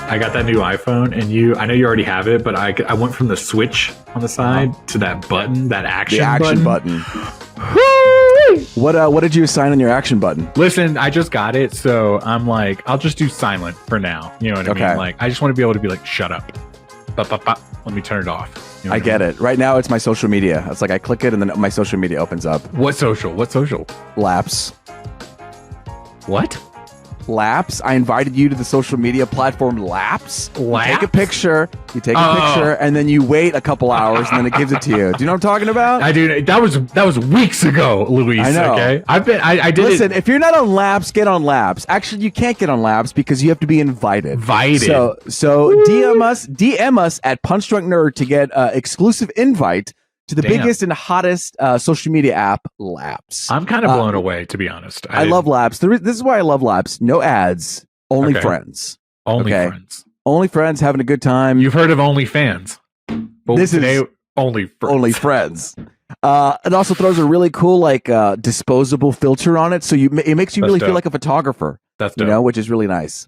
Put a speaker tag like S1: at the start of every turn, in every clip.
S1: I got that new iPhone, and I know you already have it, but I went from the switch on the side to that button, that action
S2: button. What did you assign on your action button?
S1: Listen, I just got it, so I'm like, I'll just do silent for now. You know what I mean? Like, I just want to be able to be like, shut up. Let me turn it off. You know
S2: I get it. Right now, it's my social media. It's like I click it, and then my social media opens up.
S1: What social?
S2: Laps.
S1: What?
S2: Laps. I invited you to the social media platform Laps.
S1: Laps?
S2: You take a picture, and then you wait a couple hours, and then it gives it to you. Do you know what I'm talking about?
S1: I do. That was weeks ago, Luis. I know. Okay, I did.
S2: Listen, if you're not on Laps, get on Laps. Actually, you can't get on Laps because you have to be invited. So DM us at Punch Drunk Nerd to get exclusive invite to the biggest and hottest social media app, Laps.
S1: I'm kind of blown away, to be honest.
S2: I love Laps. This is why I love Laps. No ads, only friends.
S1: Only friends.
S2: Only friends having a good time.
S1: You've heard of OnlyFans. But
S2: this
S1: today,
S2: is
S1: only friends.
S2: Only friends. It also throws a really cool disposable filter on it, so it makes you really feel like a photographer.
S1: That's dope.
S2: You know, which is really nice.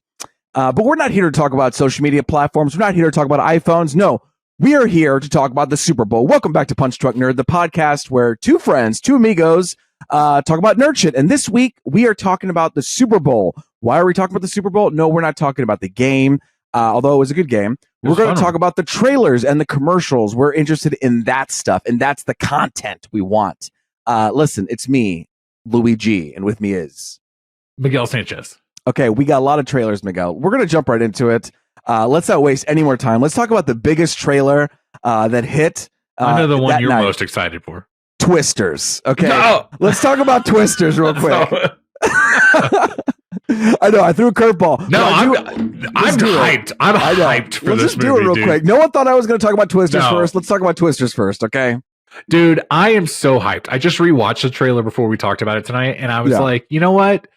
S2: But we're not here to talk about social media platforms. We're not here to talk about iPhones. No. We are here to talk about the Super Bowl. Welcome back to Punch Drunk Nerd, the podcast where two friends, two amigos, talk about nerd shit. And this week, we are talking about the Super Bowl. Why are we talking about the Super Bowl? No, we're not talking about the game, although it was a good game. We're going to talk about the trailers and the commercials. We're interested in that stuff, and that's the content we want. Listen, it's me, Louis G, and with me is...
S1: Miguel Sanchez.
S2: Okay, we got a lot of trailers, Miguel. We're going to jump right into it. Let's not waste any more time. Let's talk about the biggest trailer that hit.
S1: I know the one you're most excited for.
S2: Twisters. Okay.
S1: No!
S2: Let's talk about Twisters real quick. I know. I threw a curveball.
S1: No, I'm hyped. I'm hyped for
S2: Let's
S1: this
S2: just do it real quick. No one thought I was going to talk about Twisters first. Let's talk about Twisters first, okay?
S1: Dude, I am so hyped. I just rewatched the trailer before we talked about it tonight, and I was like, you know what?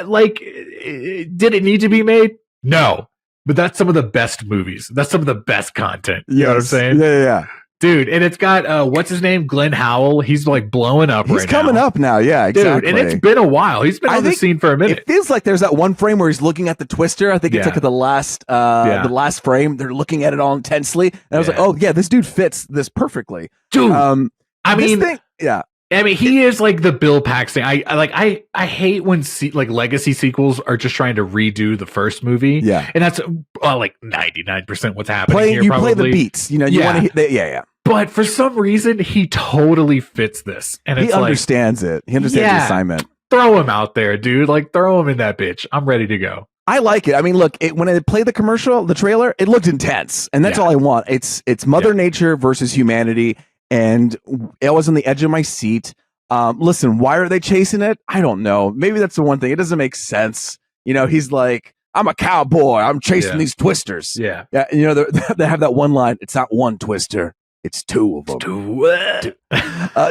S1: Like, did it need to be made? No. But that's some of the best movies. That's some of the best content. You know what I'm saying?
S2: Yeah.
S1: Dude, and it's got, what's his name? Glenn Howell. He's like blowing up right now.
S2: He's coming up now. Yeah, exactly.
S1: Dude, and it's been a while. He's been on the scene for a minute.
S2: It feels like there's that one frame where he's looking at the twister. I think it's like the last frame. They're looking at it all intensely. And I was like, oh, yeah, this dude fits this perfectly.
S1: Dude,
S2: I mean,
S1: he is like the Bill Paxton. I hate when legacy sequels are just trying to redo the first movie.
S2: Yeah,
S1: and that's like 99% what's happening here.
S2: You play the beats, you know. You want to,
S1: But for some reason, he totally fits this, and
S2: he understands it. He understands the assignment.
S1: Throw him out there, dude. Like throw him in that bitch. I'm ready to go.
S2: I like it. I mean, look, when I played the trailer, it looked intense, and that's all I want. It's Mother Nature versus humanity. And I was on the edge of my seat. Listen, why are they chasing it? I don't know. Maybe that's the one thing. It doesn't make sense. You know, he's like, I'm a cowboy. I'm chasing these twisters.
S1: Yeah.
S2: You know, they have that one line. It's not one twister. It's two of them.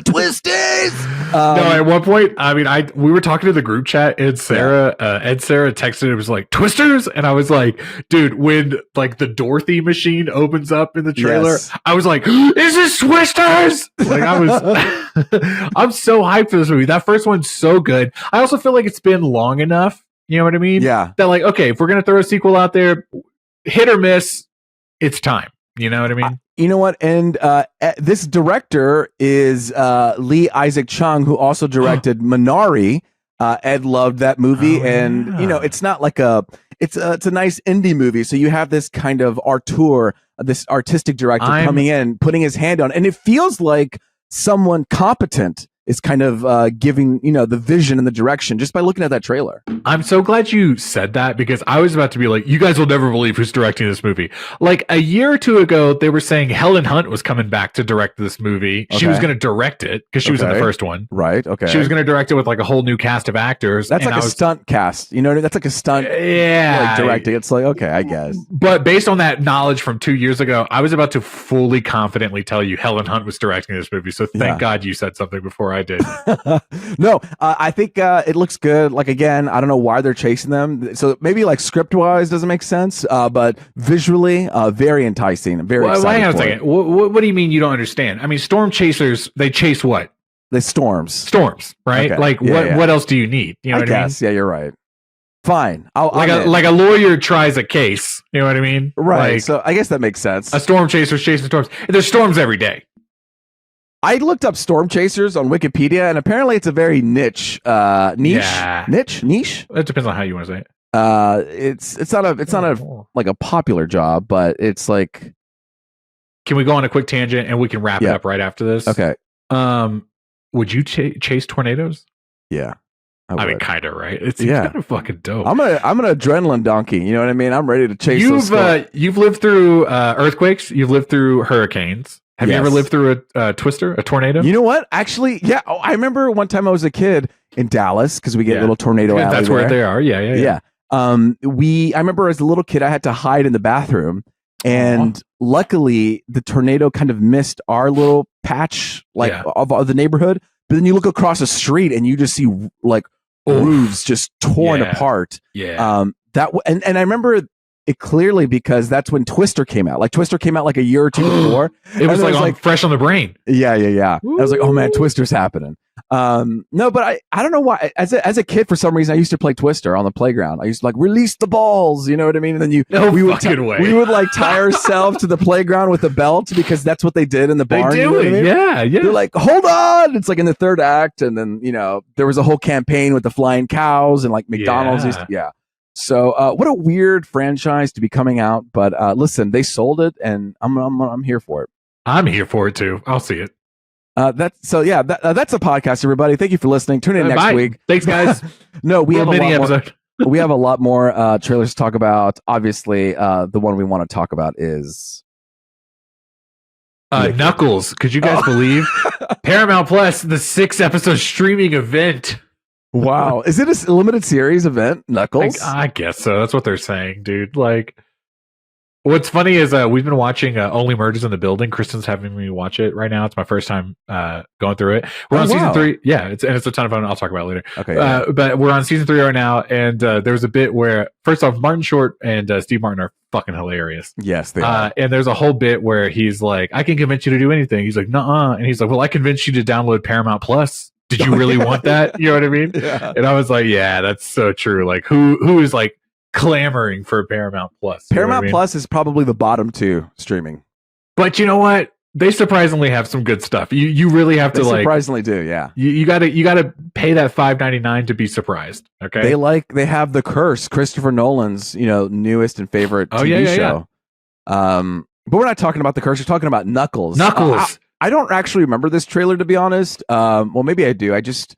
S2: Twisties.
S1: No, at one point, I mean, we were talking to the group chat, and Cera texted, it was like, Twisters? And I was like, dude, when like the Dorothy machine opens up in the trailer, I was like, is this Twisters? Like I'm so hyped for this movie. That first one's so good. I also feel like it's been long enough. You know what I mean?
S2: Yeah.
S1: That like, okay, if we're going to throw a sequel out there, hit or miss, it's time. You know what I mean?
S2: You know what? And this director is Lee Isaac Chung, who also directed Minari. Ed loved that movie, and you know, it's not like it's a nice indie movie. So you have this kind of auteur, this artistic director coming in, putting his hand on, and it feels like someone competent is kind of giving, you know, the vision and the direction just by looking at that trailer.
S1: I'm so glad you said that, because I was about to be like, you guys will never believe who's directing this movie. Like a year or two ago, they were saying Helen Hunt was coming back to direct this movie. Okay. She was going to direct it because she was in the first one.
S2: Right. Okay.
S1: She was going to direct it with like a whole new cast of actors.
S2: That's like a stunt cast. You know, that's like a stunt.
S1: Yeah.
S2: Like directing. It's like, okay, I guess.
S1: But based on that knowledge from 2 years ago, I was about to fully confidently tell you Helen Hunt was directing this movie. So thank God you said something before I did.
S2: No, I think it looks good. Like, again, I don't know why they're chasing them. So maybe like script wise doesn't make sense, but visually very enticing. Very exciting.
S1: Hang on a second. What do you mean you don't understand? I mean, storm chasers, they chase what?
S2: They storms,
S1: right? Okay. Like what else do you need? You know what I mean?
S2: Yeah, you're right. Fine.
S1: Like
S2: I'm in.
S1: like a lawyer tries a case. You know what I mean?
S2: Right.
S1: Like,
S2: So I guess that makes sense.
S1: a storm chaser's chasing storms. There's storms every day.
S2: I looked up storm chasers on Wikipedia, and apparently it's a very niche. Niche.
S1: It depends on how you want to say it.
S2: It's not a like a popular job, but it's like.
S1: Can we go on a quick tangent and we can wrap it up right after this?
S2: Okay.
S1: Would you chase tornadoes?
S2: Yeah.
S1: I mean, kind of, right? It's kind of fucking dope.
S2: I'm an adrenaline donkey. You know what I mean? I'm ready to chase.
S1: You've lived through earthquakes. You've lived through hurricanes. Have you ever lived through a tornado?
S2: You know what? Actually, yeah. Oh, I remember one time I was a kid in Dallas because we get little tornado alley.
S1: That's where they are. Yeah.
S2: I remember as a little kid, I had to hide in the bathroom, and luckily the tornado kind of missed our little patch, of the neighborhood. But then you look across the street and you just see like roofs just torn apart.
S1: Yeah.
S2: And I remember it clearly because that's when Twister came out. Like Twister came out like a year or two before.
S1: It was like fresh on the brain.
S2: Yeah. I was like, oh man, Twister's happening. No, but I don't know why. As a kid, for some reason, I used to play Twister on the playground. I used to like release the balls, you know what I mean? And then we would like tie ourselves to the playground with a belt because that's what they did in the barn.
S1: They do it, yeah.
S2: They're like, hold on. It's like in the third act, and then there was a whole campaign with the flying cows and like McDonald's. So what a weird franchise to be coming out. But listen, they sold it, and I'm here for it.
S1: I'm here for it too. I'll see it.
S2: That's a podcast, everybody. Thank you for listening. Tune in next week.
S1: Thanks, guys.
S2: No, we have a
S1: mini
S2: episode. We have a lot more trailers to talk about. Obviously, the one we want to talk about is
S1: Knuckles. Could you guys believe Paramount Plus, the 6-episode streaming event?
S2: Wow. Is it a limited series event, Knuckles?
S1: I guess so. That's what they're saying, dude. Like, what's funny is we've been watching Only Murders in the Building. Kristen's having me watch it right now. It's my first time going through it. We're on season 3. Yeah, it's a ton of fun. I'll talk about it later.
S2: Okay.
S1: But we're on season 3 right now, and there's a bit where, first off, Martin Short and Steve Martin are fucking hilarious.
S2: Yes, they are.
S1: And there's a whole bit where he's like, I can convince you to do anything. He's like, nuh-uh. And he's like, well, I convinced you to download Paramount Plus. Did you really want that? You know what I mean?
S2: Yeah.
S1: And I was like, yeah, that's so true. Like, who is like clamoring for Paramount Plus?
S2: Paramount Plus is probably the bottom 2 streaming.
S1: But you know what? They surprisingly have some good stuff. You really have to
S2: surprisingly do, yeah.
S1: You gotta pay that $5.99 to be surprised. Okay.
S2: They have The Curse, Christopher Nolan's newest and favorite TV show. But we're not talking about The Curse. We're talking about Knuckles. I don't actually remember this trailer, to be honest. Well, maybe I do. I just,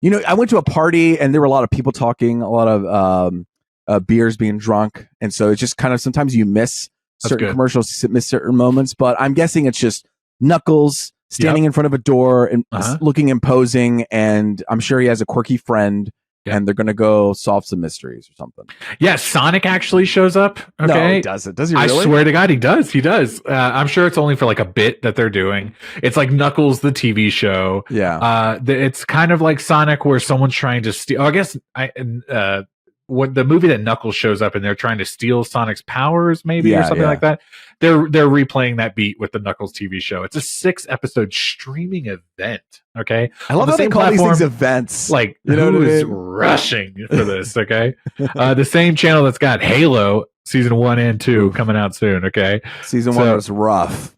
S2: I went to a party and there were a lot of people talking, a lot of beers being drunk. And so it's just kind of, sometimes you miss certain commercials, miss certain moments. But I'm guessing it's just Knuckles standing in front of a door and looking imposing. And I'm sure he has a quirky friend. And they're going to go solve some mysteries or something.
S1: Yeah, Sonic actually shows up. Okay.
S2: No, he doesn't. Does he really?
S1: I swear to God, he does. He does. I'm sure it's only for like a bit that they're doing. It's like Knuckles, the TV show.
S2: Yeah.
S1: It's kind of like Sonic where someone's trying to steal. I guess when the movie that Knuckles shows up and they're trying to steal Sonic's powers, maybe, or something like that. They're replaying that beat with the Knuckles TV show. It's a 6-episode streaming event. Okay,
S2: I love how they call these things events.
S1: Like, who is rushing for this? Okay, the same channel that's got Halo season 1 and 2 coming out soon. Okay,
S2: season 1 was rough.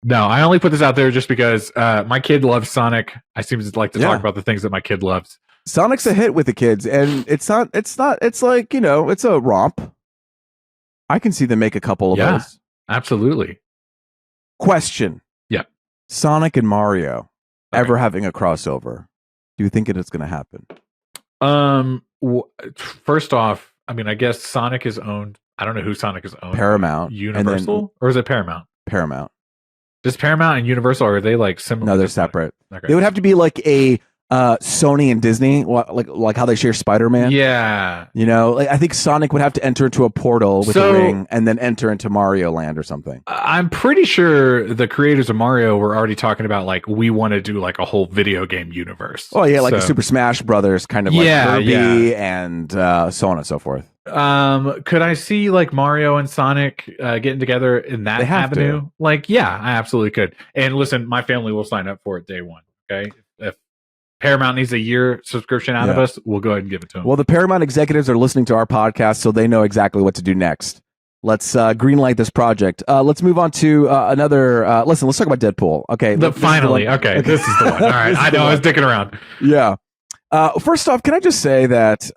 S1: No, I only put this out there just because my kid loves Sonic. I seem to like to talk about the things that my kid loves.
S2: Sonic's a hit with the kids, and it's like, it's a romp. I can see them make a couple of those.
S1: Absolutely.
S2: Question.
S1: Yeah.
S2: Sonic and Mario ever having a crossover. Do you think it is going to happen?
S1: First off, I mean, I guess Sonic is owned. I don't know who Sonic is owned.
S2: Paramount.
S1: Universal? Or is it Paramount?
S2: Paramount.
S1: Does Paramount and Universal, are they like similar?
S2: No, they're separate. Okay. They would have to be like a Sony and Disney, like how they share Spider-Man.
S1: Yeah.
S2: I think Sonic would have to enter into a portal with a ring and then enter into Mario Land or something.
S1: I'm pretty sure the creators of Mario were already talking about like, we want to do like a whole video game universe.
S2: Oh yeah, like a Super Smash Brothers kind of like Kirby and so on and so forth.
S1: Could I see like Mario and Sonic getting together in that avenue?
S2: To.
S1: Like, yeah, I absolutely could. And listen, my family will sign up for it day one. Okay. Paramount needs a year subscription out of us, we'll go ahead and give it to them.
S2: Well, the Paramount executives are listening to our podcast, so they know exactly what to do next. Let's greenlight this project. Let's move on to another. Listen, let's talk about Deadpool. Okay.
S1: Finally. Okay. This is the one. All right. I know. I was dicking around.
S2: Yeah. First off, can I just say that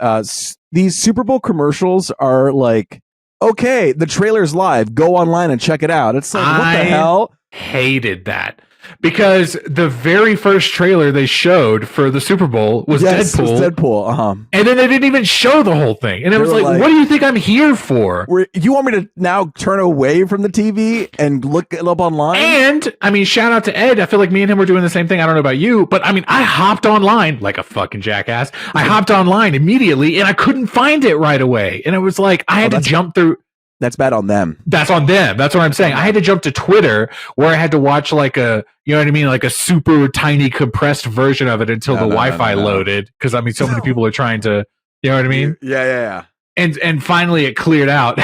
S2: these Super Bowl commercials are like, okay, the trailer's live. Go online and check it out. It's like, what the hell?
S1: Hated that. Because the very first trailer they showed for the Super Bowl was Deadpool.
S2: It was Deadpool.
S1: And then they didn't even show the whole thing. And it was like, what do you think I'm here for?
S2: You want me to now turn away from the TV and look it up online?
S1: And, I mean, shout out to Ed. I feel like me and him were doing the same thing. I don't know about you, but I mean, I hopped online like a fucking jackass. I hopped online immediately and I couldn't find it right away. And it was like, I had to jump through.
S2: That's bad on them.
S1: That's on them. That's what I'm saying. I had to jump to Twitter where I had to watch like a, you know what I mean? Like a super tiny compressed version of it until the Wi-Fi loaded. Cause I mean, so many people are trying to, you know what I mean?
S2: Yeah.
S1: And finally it cleared out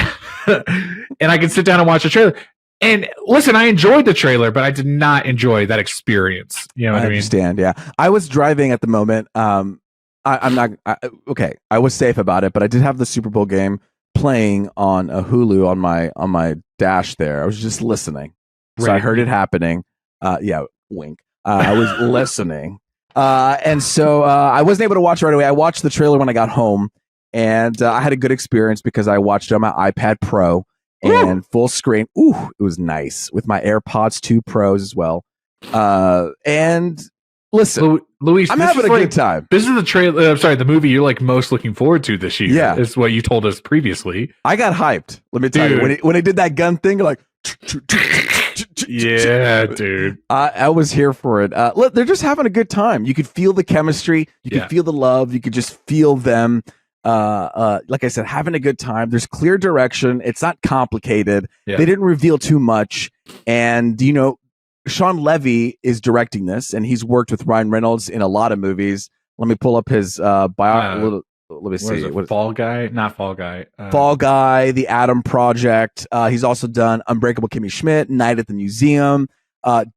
S1: and I could sit down and watch the trailer. And listen, I enjoyed the trailer, but I did not enjoy that experience. You know what I mean?
S2: I understand. Yeah. I was driving at the moment. I was safe about it, but I did have the Super Bowl game playing on a Hulu on my dash there. I was just listening. So I heard it happening. Wink. I was listening. And so I wasn't able to watch it right away. I watched the trailer when I got home, and I had a good experience because I watched it on my iPad Pro and full screen. Ooh, it was nice with my AirPods 2 Pros as well. And listen,
S1: Luis,
S2: I'm having a good time.
S1: This is the trailer. I'm sorry, the movie you're like most looking forward to this year.
S2: Yeah,
S1: is what you told us previously.
S2: I got hyped. Let me tell you, when he did that gun thing, like,
S1: yeah, dude,
S2: I was here for it. Look, they're just having a good time. You could feel the chemistry. You could feel the love. You could just feel them. Like I said, having a good time. There's clear direction. It's not complicated. Yeah. They didn't reveal too much, and you know, Sean Levy is directing this, and he's worked with Ryan Reynolds in a lot of movies. Let me pull up his bio. Let me see.
S1: Fall Guy? Not Fall Guy.
S2: Fall Guy, The Adam Project. He's also done Unbreakable Kimmy Schmidt, Night at the Museum,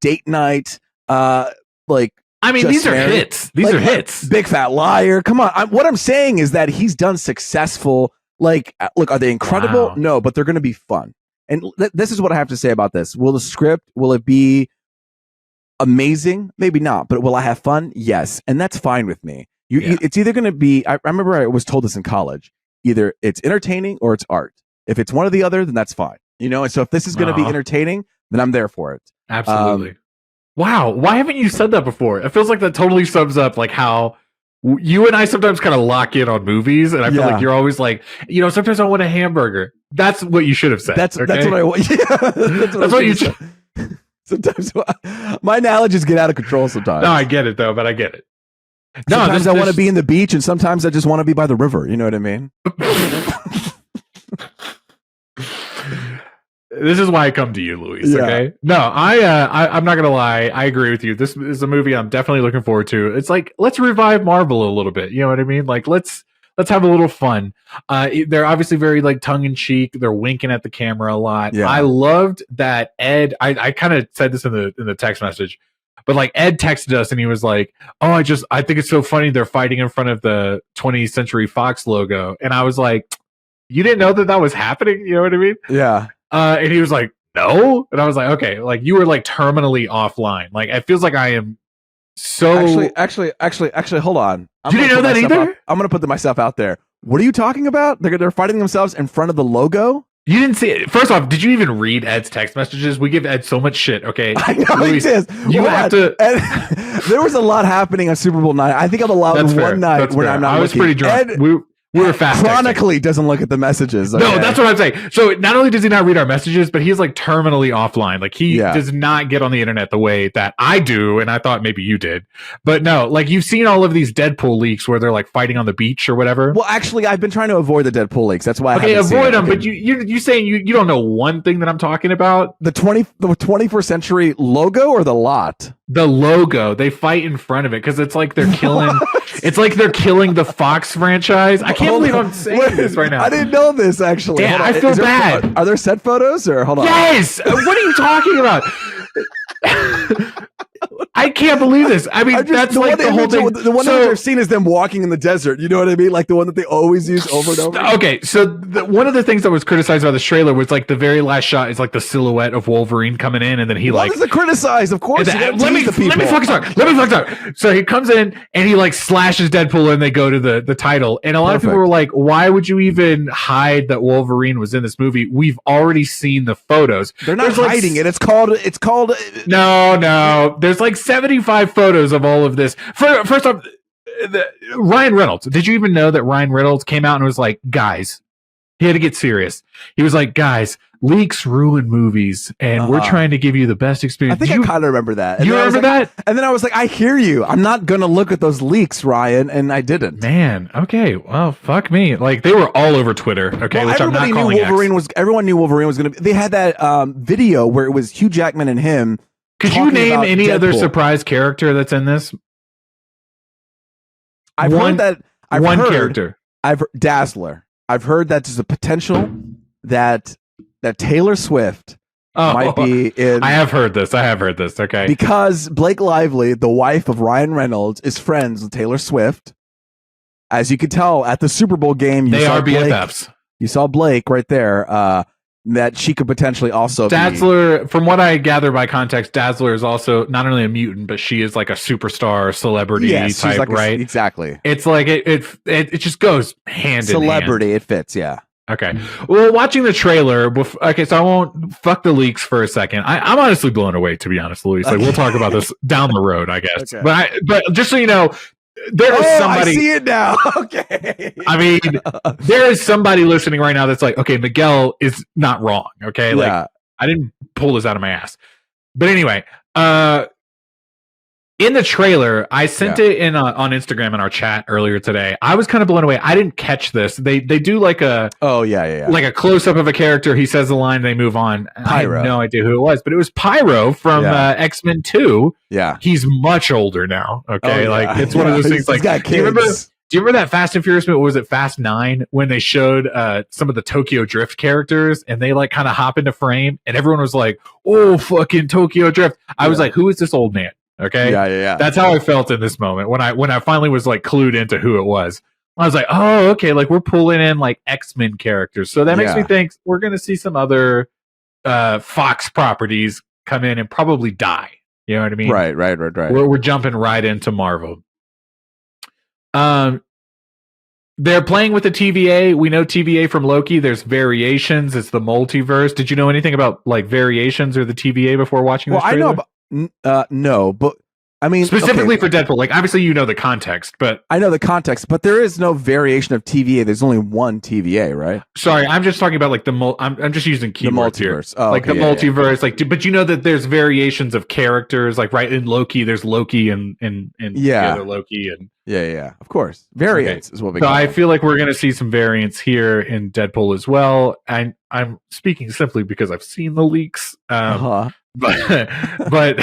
S2: Date Night.
S1: I mean, these are hits. These are hits.
S2: Big Fat Liar. Come on. What I'm saying is that he's done successful. Look, are they incredible? Wow. No, but they're going to be fun. And this is what I have to say about this. Will it be amazing? Maybe not. But will I have fun? Yes. And that's fine with me. It's either going to be, I remember I was told this in college, either it's entertaining or it's art. If it's one or the other, then that's fine. You know, and so if this is going to be entertaining, then I'm there for it.
S1: Absolutely. Wow. Why haven't you said that before? It feels like that totally sums up like how you and I sometimes kind of lock in on movies. And I feel like you're always like, you know, sometimes I want a hamburger. That's what you should have said.
S2: That's what I want. Yeah, that's what you should. Sometimes my analogies get out of control sometimes.
S1: No, I get it though, but I get it. No,
S2: sometimes I want to be in the beach, and sometimes I just want to be by the river. You know what I mean?
S1: This is why I come to you, Luis. Yeah. Okay. No, I'm not gonna lie. I agree with you. This is a movie I'm definitely looking forward to. It's like, let's revive Marvel a little bit. You know what I mean? Like, let's have a little fun. They're obviously very like tongue in cheek. They're winking at the camera a lot. Yeah. I loved that Ed. I kind of said this in the text message. But like Ed texted us and he was like, "Oh, I think it's so funny they're fighting in front of the 20th Century Fox logo." And I was like, "You didn't know that was happening?" You know what I mean?
S2: Yeah.
S1: And he was like, "No." And I was like, "Okay." Like you were like terminally offline. Like it feels like I am so
S2: actually, hold on.
S1: You didn't know that either?
S2: I'm gonna put myself out there. What are you talking about? They're fighting themselves in front of the logo?
S1: You didn't see it. First off, did you even read Ed's text messages? We give Ed so much shit, okay?
S2: I know Luis, he does.
S1: You have to.
S2: There was a lot happening on Super Bowl night. I think I'm allowed one night when I'm not
S1: I was
S2: looking.
S1: pretty drunk.
S2: Ed,
S1: we were fast
S2: chronically doesn't look at the messages. Okay?
S1: No, that's what I'm saying. So not only does he not read our messages, but he's like terminally offline. Like he does not get on the internet the way that I do, and I thought maybe you did. But no, like you've seen all of these Deadpool leaks where they're like fighting on the beach or whatever.
S2: Well, actually, I've been trying to avoid the Deadpool leaks. That's why.
S1: Okay, avoid them. But you saying you don't know one thing that I'm talking about?
S2: The 21st Century logo or the lot?
S1: The logo. They fight in front of it because it's like they're killing. It's like they're killing the Fox franchise. I can't believe I'm saying this right now.
S2: I didn't know this actually.
S1: Damn, I feel bad.
S2: Are there set photos or hold on?
S1: Yes. What are you talking about? I can't believe this. I mean, that's like the whole thing.
S2: The one image I've seen is them walking in the desert. You know what I mean? Like the one that they always use over and over.
S1: Okay, so one of the things that was criticized by the trailer was like the very last shot is like the silhouette of Wolverine coming in, and then he
S2: what is it criticized? Of course,
S1: let me fucking talk. So he comes in and he like slashes Deadpool, and they go to the title. And a lot of people were like, "Why would you even hide that Wolverine was in this movie? We've already seen the photos.
S2: They're not hiding it. It's called.
S1: No. There's like 75 photos of all of this. First off, Ryan Reynolds. Did you even know that Ryan Reynolds came out and was like, guys, he had to get serious. He was like, guys, leaks ruin movies, and we're trying to give you the best experience.
S2: I think I kind of remember that.
S1: You remember that?
S2: And then I was like, I hear you. I'm not going to look at those leaks, Ryan, and I didn't.
S1: Man, okay. Well, fuck me. Like, they were all over Twitter, okay, which I'm not calling
S2: everyone knew Wolverine was going to be. They had that video where it was Hugh Jackman and him.
S1: Could you name any other surprise character that's in this?
S2: I've heard that.
S1: Character.
S2: Dazzler. I've heard that there's a potential that Taylor Swift might be in.
S1: I have heard this. Okay.
S2: Because Blake Lively, the wife of Ryan Reynolds, is friends with Taylor Swift. As you could tell at the Super Bowl game,
S1: they are BFFs.
S2: You saw Blake right there. That she could potentially also
S1: Dazzler, from what I gather by context, Dazzler is also not only a mutant, but she is like a superstar celebrity type, like right?
S2: Exactly.
S1: It's like it just goes hand in hand.
S2: Celebrity, it fits, yeah.
S1: Okay. Well, watching the trailer, okay, so I won't fuck the leaks for a second. I'm honestly blown away, to be honest, Luis. Like, we'll talk about this down the road, I guess. Okay. But just so you know, there is somebody.
S2: I see it now. Okay.
S1: I mean, there is somebody listening right now that's like, okay, Miguel is not wrong. Okay. Like, I didn't pull this out of my ass. But anyway, in the trailer, I sent it in on Instagram in our chat earlier today. I was kind of blown away. I didn't catch this. They do like a like a close up of a character. He says the line, they move on.
S2: Pyro.
S1: I had no idea who it was, but it was Pyro from X-Men 2.
S2: Yeah, he's
S1: much older now. Okay, like it's one of those things. Like, do you remember that Fast and Furious movie? Was it Fast 9 when they showed some of the Tokyo Drift characters and they like kind of hop into frame and everyone was like, "Oh, fucking Tokyo Drift!" I was like, "Who is this old man?" Okay.
S2: Yeah.
S1: That's how I felt in this moment when I finally was like clued into who it was. I was like, oh, okay, like we're pulling in like X-Men characters. So that makes me think we're gonna see some other Fox properties come in and probably die. You know what I mean?
S2: Right.
S1: We're jumping right into Marvel. They're playing with the TVA. We know TVA from Loki. There's variations. It's the multiverse. Did you know anything about like variations or the TVA before watching this trailer?
S2: I know about no, but I mean
S1: specifically for Deadpool. Like obviously you know the context, but
S2: I know the context, but there is no variation of TVA. There's only one TVA, right?
S1: Sorry, I'm just talking about like I'm just using keywords here.
S2: Oh,
S1: like the multiverse. Like, but you know that there's variations of characters. Like right in Loki, there's Loki and the other Loki and
S2: yeah. Of course, variants is what we. So
S1: I feel like we're gonna see some variants here in Deadpool as well. I'm speaking simply because I've seen the leaks. But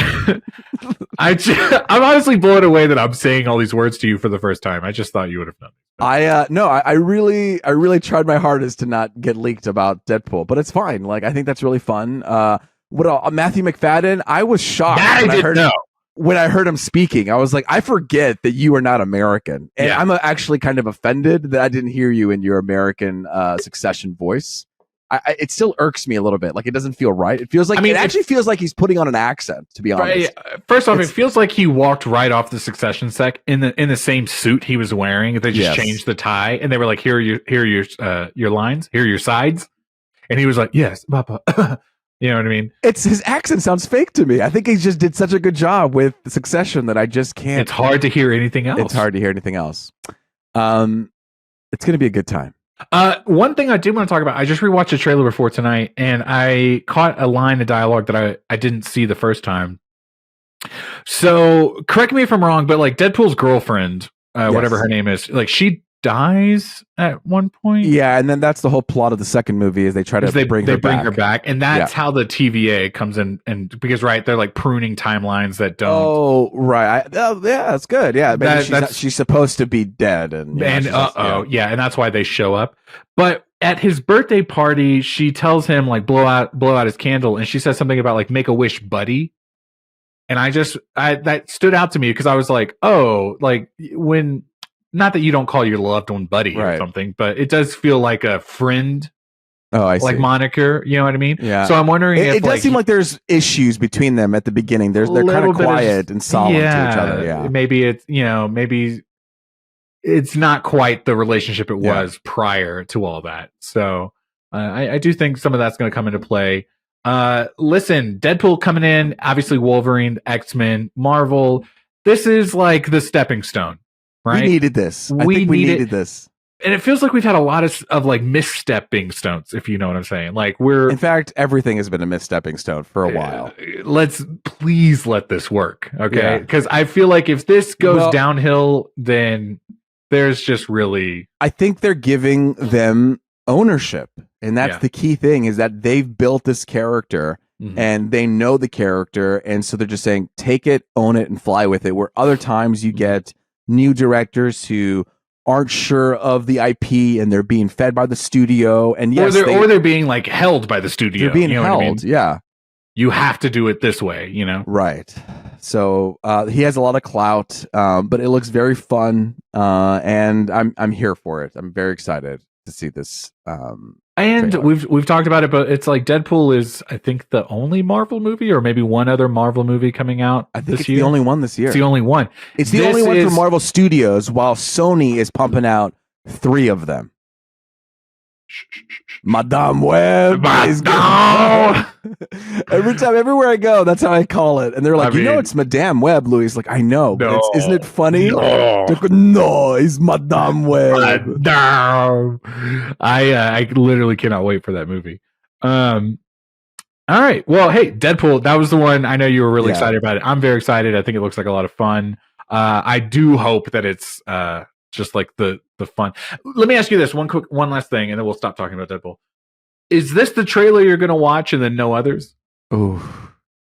S1: I'm honestly blown away that I'm saying all these words to you for the first time. I just thought you would have known.
S2: I really tried my hardest to not get leaked about Deadpool, but it's fine. Like I think that's really fun. Matthew McFadden? I was shocked when I heard him speaking. I was like, I forget that you are not American, and I'm actually kind of offended that I didn't hear you in your American Succession voice. It still irks me a little bit. Like it doesn't feel right. It feels like it actually feels like he's putting on an accent. To be honest,
S1: first off, it feels like he walked right off the Succession set in the same suit he was wearing. They just changed the tie, and they were like, "Here are your lines. Here are your sides," and he was like, "Yes, Papa." You know what I mean?
S2: His accent sounds fake to me. I think he just did such a good job with the Succession that I just can't.
S1: It's hard to hear anything else.
S2: It's going to be a good time.
S1: One thing I do want to talk about, I just rewatched the trailer before tonight and I caught a line of dialogue that I didn't see the first time. So correct me if I'm wrong, but like Deadpool's girlfriend, whatever her name is, like she dies at one point.
S2: Yeah, and then that's the whole plot of the second movie is they try to bring her back,
S1: and that's how the TVA comes in, and because they're like pruning timelines that don't.
S2: Oh right, that's good. Yeah, she's supposed to be dead, and
S1: and that's why they show up. But at his birthday party, she tells him like blow out his candle, and she says something about like make a wish, buddy. And that stood out to me because I was like, oh, like when, not that you don't call your loved one buddy or something, but it does feel like a friend.
S2: Oh, I see.
S1: Like moniker, you know what I mean?
S2: Yeah.
S1: So I'm wondering if
S2: it does seem like there's issues between them at the beginning. They're kind of quiet and solemn to each other. Yeah.
S1: Maybe it's, maybe it's not quite the relationship it was prior to all that. So I do think some of that's going to come into play. Listen, Deadpool coming in, obviously Wolverine, X-Men, Marvel. This is like the stepping stone, right?
S2: We needed this. I think we needed this.
S1: And it feels like we've had a lot of like misstepping stones, if you know what I'm saying. Like in
S2: fact, everything has been a misstepping stone for a while.
S1: Please let this work, okay? Because I feel like if this goes downhill, then there's just really.
S2: I think they're giving them ownership, and that's the key thing: is that they've built this character and they know the character, and so they're just saying, take it, own it, and fly with it. Where other times you get new directors who aren't sure of the IP and they're being fed by the studio, and
S1: or they're being like held by the studio.
S2: They're being held.
S1: I mean?
S2: Yeah,
S1: you have to do it this way,
S2: right? So he has a lot of clout, but it looks very fun, and I'm here for it. I'm very excited to see this.
S1: And trailer. we've talked about it, but it's like Deadpool is, I think, the only Marvel movie, or maybe one other Marvel movie coming out.
S2: I think it's the only one this year.
S1: It's the only one.
S2: It's the only one for Marvel Studios, while Sony is pumping out 3 of them. Madame Web is everywhere I go, that's how I call it. And they're like, it's Madame Web, Louis. Like, I know, but isn't it funny? No, it's Madame Web.
S1: Madame. I literally cannot wait for that movie. All right. Well, hey, Deadpool, that was the one. I know you were really excited about it. I'm very excited. I think it looks like a lot of fun. I do hope that it's just like the fun. Let me ask you this one last thing, and then we'll stop talking about Deadpool. Is this the trailer you're going to watch and then no others?
S2: Ooh,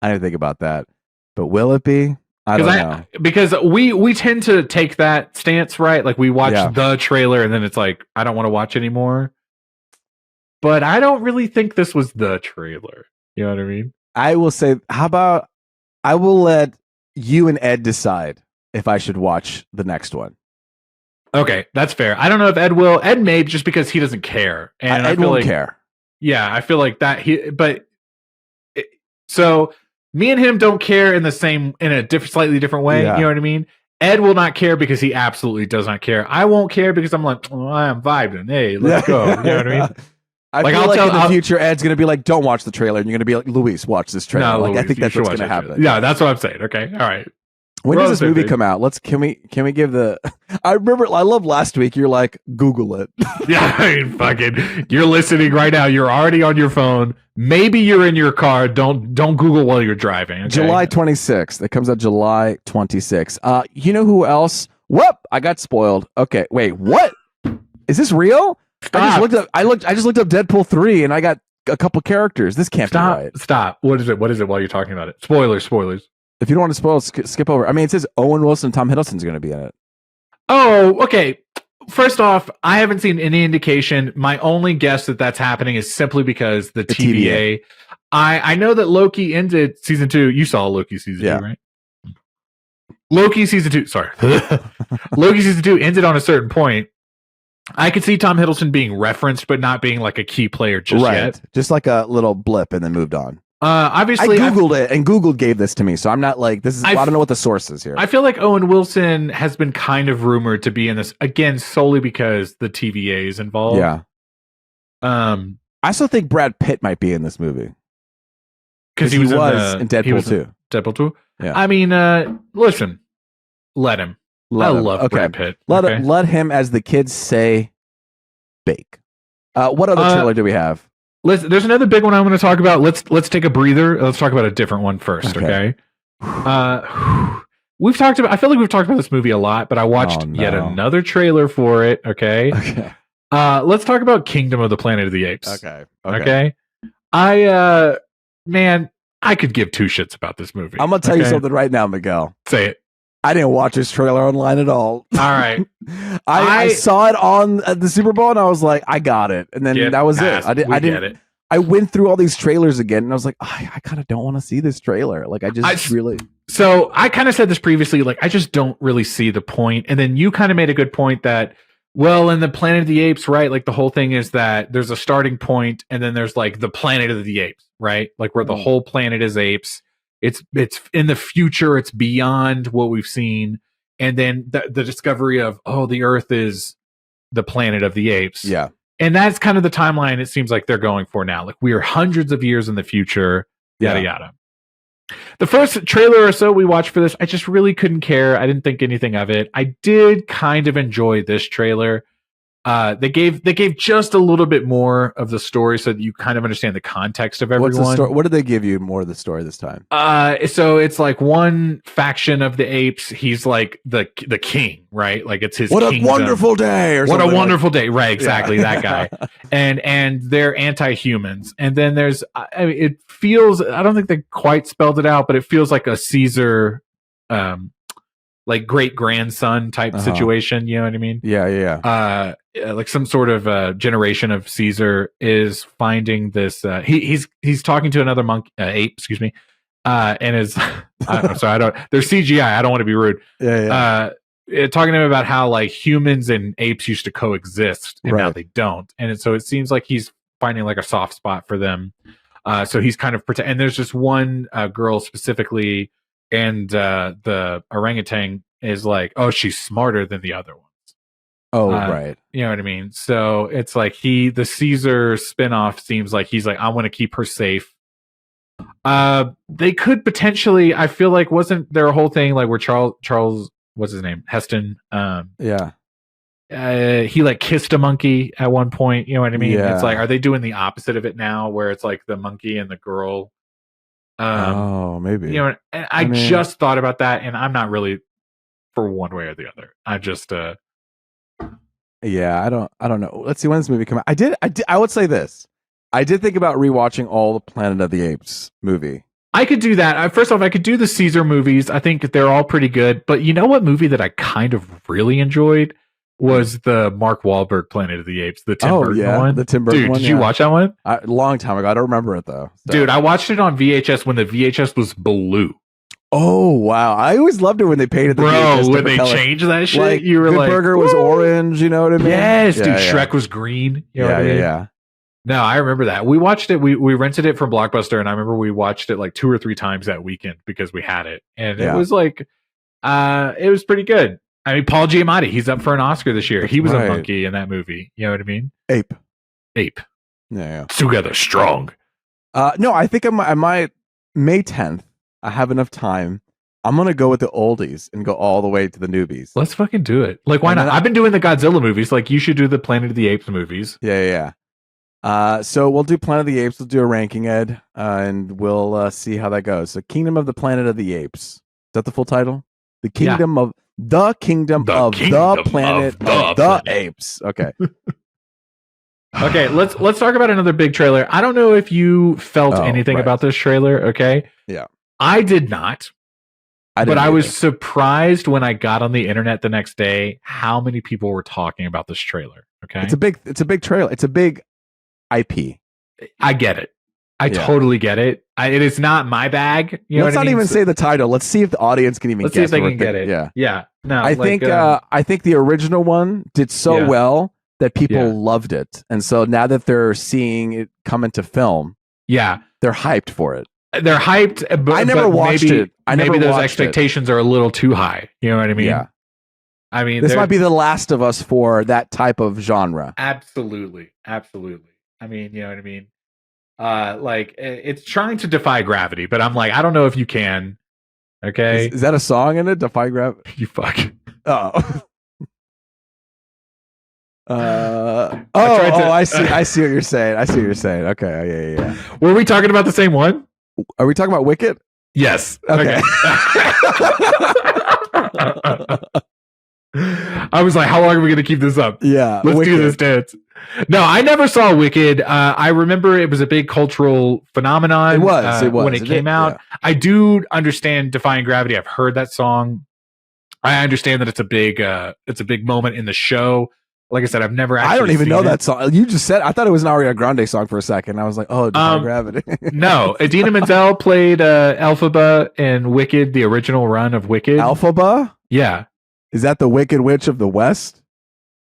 S2: I didn't think about that. But will it be? I don't know.
S1: Because we tend to take that stance, right? Like we watch the trailer and then it's like, I don't want to watch anymore. But I don't really think this was the trailer. You know what I mean?
S2: I will say, how about I will let you and Ed decide if I should watch the next one.
S1: Okay, that's fair. I don't know if Ed will. Ed may, just because he doesn't care. And
S2: Ed won't care.
S1: Yeah, I feel like that. So me and him don't care in a slightly different way.
S2: Yeah.
S1: You know what I mean? Ed will not care because he absolutely does not care. I won't care because I'm like, I'm vibing. Hey, let's go. You know what I mean?
S2: I feel like in the future, Ed's going to be like, don't watch the trailer. And you're going to be like, Luis, watch this trailer.
S1: No,
S2: I think that's what's going to happen.
S1: Yeah, that's what I'm saying. Okay. All right.
S2: When does this movie come out? Can we give the? I love last week. You're like, Google it.
S1: Yeah, I mean, fucking. You're listening right now. You're already on your phone. Maybe you're in your car. Don't Google while you're driving. Okay?
S2: July 26th. It comes out July 26th. You know who else? Whoop! I got spoiled. Okay, wait. What? Is this real?
S1: Stop.
S2: I just looked up Deadpool 3 and I got a couple characters. This can't be right.
S1: Stop. What is it? What is it while you're talking about it? Spoilers.
S2: If you don't want to spoil, skip over. I mean, it says Owen Wilson and Tom Hiddleston's going to be in it.
S1: Oh, okay. First off, I haven't seen any indication. My only guess that that's happening is simply because the TVA. I know that Loki ended season 2. You saw Loki season 2, right? Loki season 2. Sorry. Loki season 2 ended on a certain point. I could see Tom Hiddleston being referenced, but not being like a key player just yet.
S2: Just like a little blip and then moved on.
S1: Obviously,
S2: I Googled it and Google gave this to me, so I'm not like this is. I don't know what the source is here.
S1: I feel like Owen Wilson has been kind of rumored to be in this again solely because the TVA is involved.
S2: Yeah. I also think Brad Pitt might be in this movie
S1: because he was
S2: in Deadpool 2.
S1: Deadpool 2.
S2: Yeah.
S1: I mean, listen, let him. I love Brad Pitt.
S2: Let him, as the kids say, bake. What other trailer do we have?
S1: There's another big one I want to talk about. Let's take a breather. Let's talk about a different one first, okay? We've talked about. I feel like we've talked about this movie a lot, but I watched yet another trailer for it. Okay. Let's talk about Kingdom of the Planet of the Apes. Okay. Man, I could give 2 shits about this movie.
S2: I'm gonna tell you something right now, Miguel.
S1: Say it.
S2: I didn't watch this trailer online at all.
S1: All right.
S2: I saw it on the Super Bowl and I was like, I got it. And then that was it. I didn't get it. I went through all these trailers again and I was like, I kind of don't want to see this trailer. Like, I just really.
S1: So I kind of said this previously, like I just don't really see the point. And then you kind of made a good point that, well, in the Planet of the Apes, right? Like the whole thing is that there's a starting point, and then there's like the Planet of the Apes, right? Like where the whole planet is apes. It's in the future. It's beyond what we've seen, and then the discovery of the Earth is the Planet of the Apes.
S2: Yeah,
S1: and that's kind of the timeline. It seems like they're going for now. Like we are hundreds of years in the future. Yada yada. The first trailer or so we watched for this, I just really couldn't care. I didn't think anything of it. I did kind of enjoy this trailer. They gave just a little bit more of the story so that you kind of understand the context of everyone.
S2: What's the story? What did they give you more of the story this time?
S1: So it's like one faction of the apes. He's like the king, right? Like it's his.
S2: What
S1: kingdom.
S2: a wonderful day! Or
S1: what a wonderful
S2: like...
S1: day! Right, exactly that guy. And they're anti-humans. And then there's, I mean, it feels. I don't think they quite spelled it out, but it feels like a Caesar, like great grandson type situation. You know what I mean?
S2: Yeah.
S1: Like some sort of generation of Caesar is finding this. He's talking to another ape, excuse me, and is I'm sorry, I don't. They're CGI. I don't want to be rude. Talking to him about how like humans and apes used to coexist, and now they don't. And so it seems like he's finding like a soft spot for them. So he's kind of and there's just one girl specifically, and the orangutan is like, oh, she's smarter than the other one.
S2: Oh, right.
S1: You know what I mean? So it's like the Caesar spinoff seems like he's like, I want to keep her safe. They could potentially, I feel like, wasn't there a whole thing like where Charles, what's his name? Heston. He like kissed a monkey at one point. You know what I mean?
S2: Yeah.
S1: It's like, are they doing the opposite of it now where it's like the monkey and the girl?
S2: Maybe.
S1: You know, and I mean, just thought about that, and I'm not really for one way or the other. I just,
S2: yeah, I don't know. Let's see when this movie come out. I would say this. I did think about rewatching all the Planet of the Apes movie.
S1: I could do that. First off, I could do the Caesar movies. I think they're all pretty good. But you know what movie that I kind of really enjoyed was the Mark Wahlberg Planet of the Apes, the Tim Burton one.
S2: The Tim Burton
S1: one.
S2: Dude,
S1: did you watch that one?
S2: A long time ago. I don't remember it though. So.
S1: Dude, I watched it on VHS when the VHS was blue.
S2: Oh wow! I always loved it when they painted the VHS
S1: when they changed that shit.
S2: Like,
S1: you were
S2: Good
S1: like,
S2: Burger was orange. You know what I mean?
S1: Yes, dude. Shrek was green. You know what I mean?
S2: Yeah.
S1: No, I remember that. We watched it. We rented it from Blockbuster, and I remember we watched it like 2 or 3 times that weekend because we had it, and it was like, it was pretty good. I mean, Paul Giamatti, he's up for an Oscar this year. He was a monkey in that movie. You know what I mean?
S2: Ape.
S1: Yeah. Together strong.
S2: No, I think I might May 10th. I have enough time. I'm gonna go with the oldies and go all the way to the newbies.
S1: Let's fucking do it. Like, why not? I've been doing the Godzilla movies. Like, you should do the Planet of the Apes movies.
S2: Yeah. So we'll do Planet of the Apes. We'll do a ranking, Ed, and we'll see how that goes. So, Kingdom of the Planet of the Apes. Is that the full title? The Kingdom of the Planet of the Apes. Okay.
S1: Okay, let's talk about another big trailer. I don't know if you felt anything about this trailer. Okay.
S2: Yeah.
S1: I did not. But I was
S2: either.
S1: surprised when I got on the internet the next day how many people were talking about this trailer. Okay.
S2: It's a big trailer. It's a big IP.
S1: I get it. I totally get it. It is not my bag. You know
S2: Let's not even say the title. Let's see if the audience can even
S1: guess.
S2: Let's
S1: see if they can get it. Yeah. No,
S2: I think the original one did so well that people loved it. And so now that they're seeing it come into film, they're hyped for it.
S1: They're hyped, but
S2: I never watched it.
S1: Maybe those expectations are a little too high. You know what I mean?
S2: Yeah.
S1: I mean,
S2: this might be the Last of Us for that type of genre.
S1: Absolutely. I mean, you know what I mean? Like, it's trying to defy gravity, but I'm like, I don't know if you can. Okay.
S2: Is that a song in it? Defy gravity?
S1: You fuck.
S2: Oh. I see what you're saying. Okay. Yeah.
S1: Were we talking about the same one?
S2: Are we talking about Wicked?
S1: Yes.
S2: Okay.
S1: I was like, how long are we going to keep this up?
S2: Yeah.
S1: Let's do this dance. No, I never saw Wicked. I remember it was a big cultural phenomenon.
S2: It was.
S1: When it came out. Yeah. I do understand Defying Gravity. I've heard that song. I understand that it's a big moment in the show. Like I said, I've never actually
S2: I don't even know
S1: seen
S2: that song. You just said, I thought it was an Ariana Grande song for a second. I was like, oh, Defying Gravity.
S1: No, Idina Menzel played Elphaba in Wicked, the original run of Wicked.
S2: Elphaba?
S1: Yeah.
S2: Is that the Wicked Witch of the West?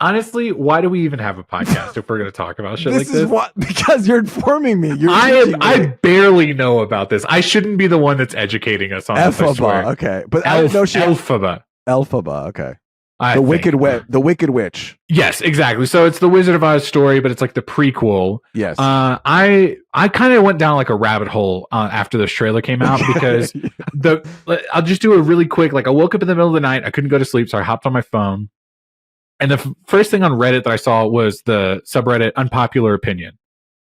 S1: Honestly, why do we even have a podcast if we're going to talk about shit like this?
S2: Because you're informing me.
S1: I barely know about this. I shouldn't be the one that's educating us on this.
S2: Elphaba, okay. But I didn't know
S1: Elphaba.
S2: Elphaba, okay. The Wicked Witch.
S1: Yes, exactly. So it's the Wizard of Oz story, but it's like the prequel.
S2: Yes.
S1: I kind of went down like a rabbit hole after this trailer came out because I'll just do a really quick. Like I woke up in the middle of the night, I couldn't go to sleep, so I hopped on my phone, and the first thing on Reddit that I saw was the subreddit Unpopular Opinion.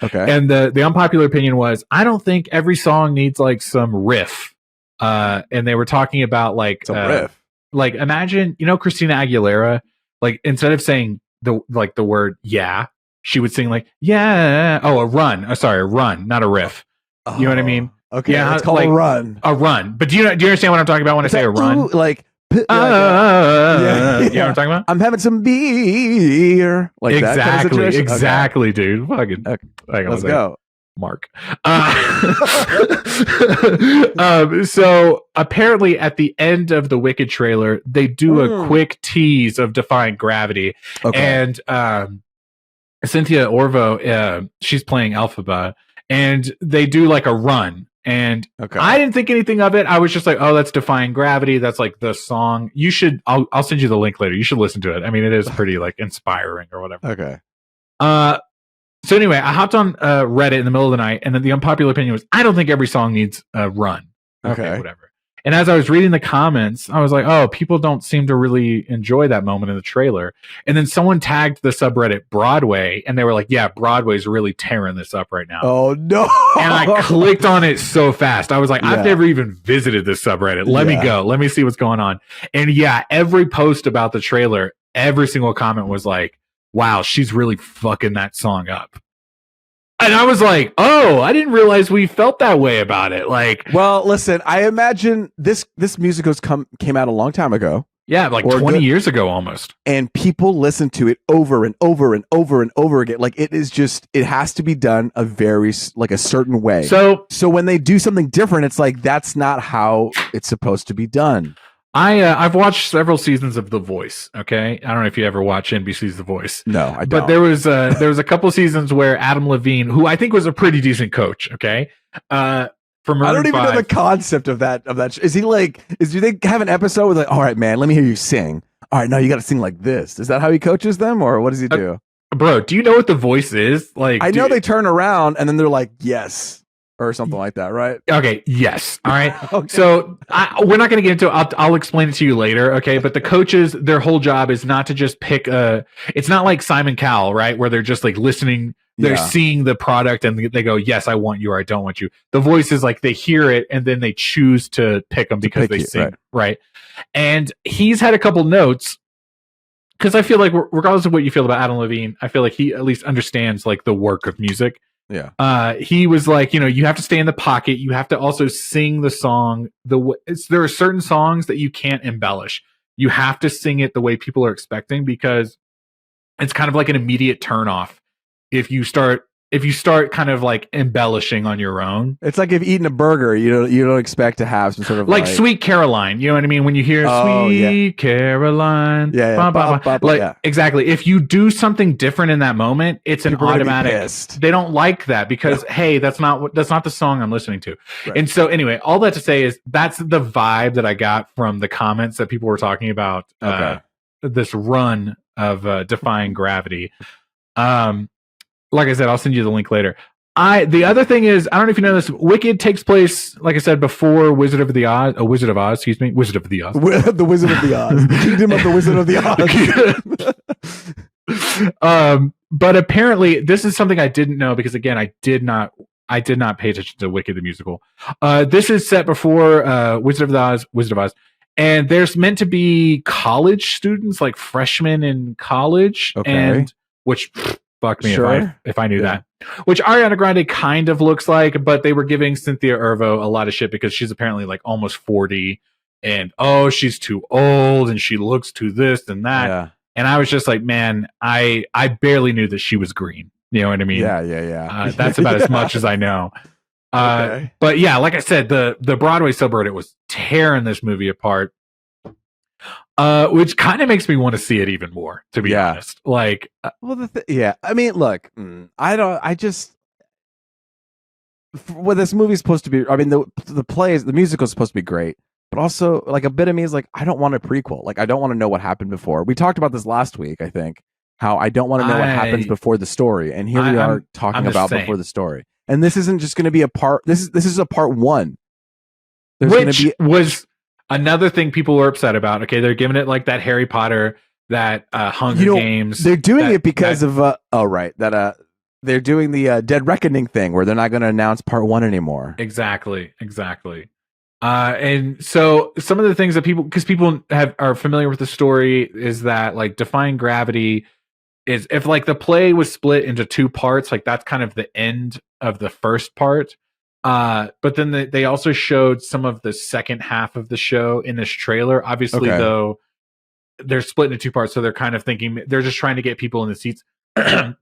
S2: Okay.
S1: And the unpopular opinion was, I don't think every song needs like some riff. And they were talking about like
S2: some riff.
S1: Like imagine, Christina Aguilera, like instead of saying the word yeah, she would sing like yeah. Oh, a run. Oh, sorry, a run, not a riff. You know what I mean?
S2: Okay,
S1: yeah,
S2: it's called
S1: like,
S2: a run.
S1: A run. But do you understand what I'm talking about when I say a run?
S2: Ooh, like
S1: you know what I'm talking about?
S2: I'm having some beer. Like
S1: exactly,
S2: that kind of
S1: exactly, dude. Fucking.
S2: Okay. Let's go.
S1: Mark. So apparently at the end of the Wicked trailer, they do a quick tease of Defying Gravity. Okay. And Cynthia Orvo, she's playing Elphaba, and they do like a run. And I didn't think anything of it. I was just like, oh, that's Defying Gravity. That's like the song. You should, I'll send you the link later. You should listen to it. I mean, it is pretty like inspiring or whatever.
S2: Okay.
S1: So anyway, I hopped on Reddit in the middle of the night, and then the unpopular opinion was, I don't think every song needs a run. Okay, whatever. And as I was reading the comments, I was like, oh, people don't seem to really enjoy that moment in the trailer. And then someone tagged the subreddit Broadway, and they were like, yeah, Broadway's really tearing this up right now.
S2: Oh, no.
S1: And I clicked on it so fast. I was like, I've never even visited this subreddit. Let me go. Let me see what's going on. And yeah, every post about the trailer, every single comment was like, wow, she's really fucking that song up. And I was like, oh, I didn't realize we felt that way about it. Like,
S2: well, listen, I imagine this musical came out a long time ago.
S1: Yeah, like 20 years ago almost.
S2: And people listen to it over and over and over and over again. Like it has to be done a certain way. So when they do something different, it's like, that's not how it's supposed to be done.
S1: I've watched several seasons of The Voice. Okay, I don't know if you ever watch NBC's The Voice.
S2: No, I don't.
S1: But there was a couple seasons where Adam Levine, who I think was a pretty decent coach. Okay, I
S2: don't even know the concept of that. Is he like? Do they have an episode with like, all right, man, let me hear you sing. All right, no, you got to sing like this. Is that how he coaches them, or what does he do?
S1: Bro, do you know what The Voice is? Like,
S2: I know they turn around and then they're like, yes. Or something like that, right?
S1: Okay, yes. All right. Okay. So we're not going to get into it. I'll explain it to you later, okay? But the coaches, their whole job is not to just pick it's not like Simon Cowell, right? Where they're just like listening, they're seeing the product and they go, yes, I want you or I don't want you. The Voice is like they hear it and then they choose to pick them because they sing, right? And he's had a couple notes because I feel like regardless of what you feel about Adam Levine, I feel like he at least understands like the work of music.
S2: Yeah.
S1: He was like, you have to stay in the pocket. You have to also sing the song. There are certain songs that you can't embellish. You have to sing it the way people are expecting because it's kind of like an immediate turnoff if you start kind of like embellishing on your own.
S2: It's like if eating a burger, you don't expect to have some sort of
S1: like Sweet Caroline. You know what I mean? When you hear Sweet Caroline, exactly. If you do something different in that moment, it's an automatic. They don't like that because hey, that's not the song I'm listening to. Right. And so anyway, all that to say is that's the vibe that I got from the comments that people were talking about this run of Defying Gravity. Like I said, I'll send you the link later. The other thing is, I don't know if you know this, Wicked takes place, like I said, before Wizard of the Oz. The Wizard of the Oz. The Wizard of the Oz.
S2: The Kingdom of the Wizard of the
S1: Oz. But apparently, this is something I didn't know because again, I did not pay attention to Wicked the musical. This is set before Wizard of Oz. And there's meant to be college students, like freshmen in college, and which fuck me if I knew that. Which Ariana Grande kind of looks like, but they were giving Cynthia Erivo a lot of shit because she's apparently like almost 40 and she's too old and she looks too this and that. And I was just like, man, I barely knew that she was green. You know what I mean?
S2: Yeah.
S1: That's about as much as I know.
S2: Okay.
S1: But yeah, like I said, the Broadway subreddit was tearing this movie apart. Which kind of makes me want to see it even more, to be honest. Like,
S2: well, I mean, look, well, this movie's supposed to be. I mean, the musical is supposed to be great, but also, like, a bit of me is like, I don't want a prequel. Like, I don't want to know what happened before. We talked about this last week, I think, how I don't want to know what happens before the story, and here we are talking about before the story. And this isn't just going to be a part. This is a part one.
S1: Which was another thing people were upset about. Okay, they're giving it like that Harry Potter, that Hunger Games.
S2: They're doing it because they're doing the Dead Reckoning thing where they're not going to announce part one anymore.
S1: Exactly. And so some of the things that people are familiar with the story is that, like, Defying Gravity is, if like the play was split into two parts, like that's kind of the end of the first part. But then they also showed some of the second half of the show in this trailer. Obviously, though, they're split into two parts, so they're kind of thinking they're just trying to get people in the seats.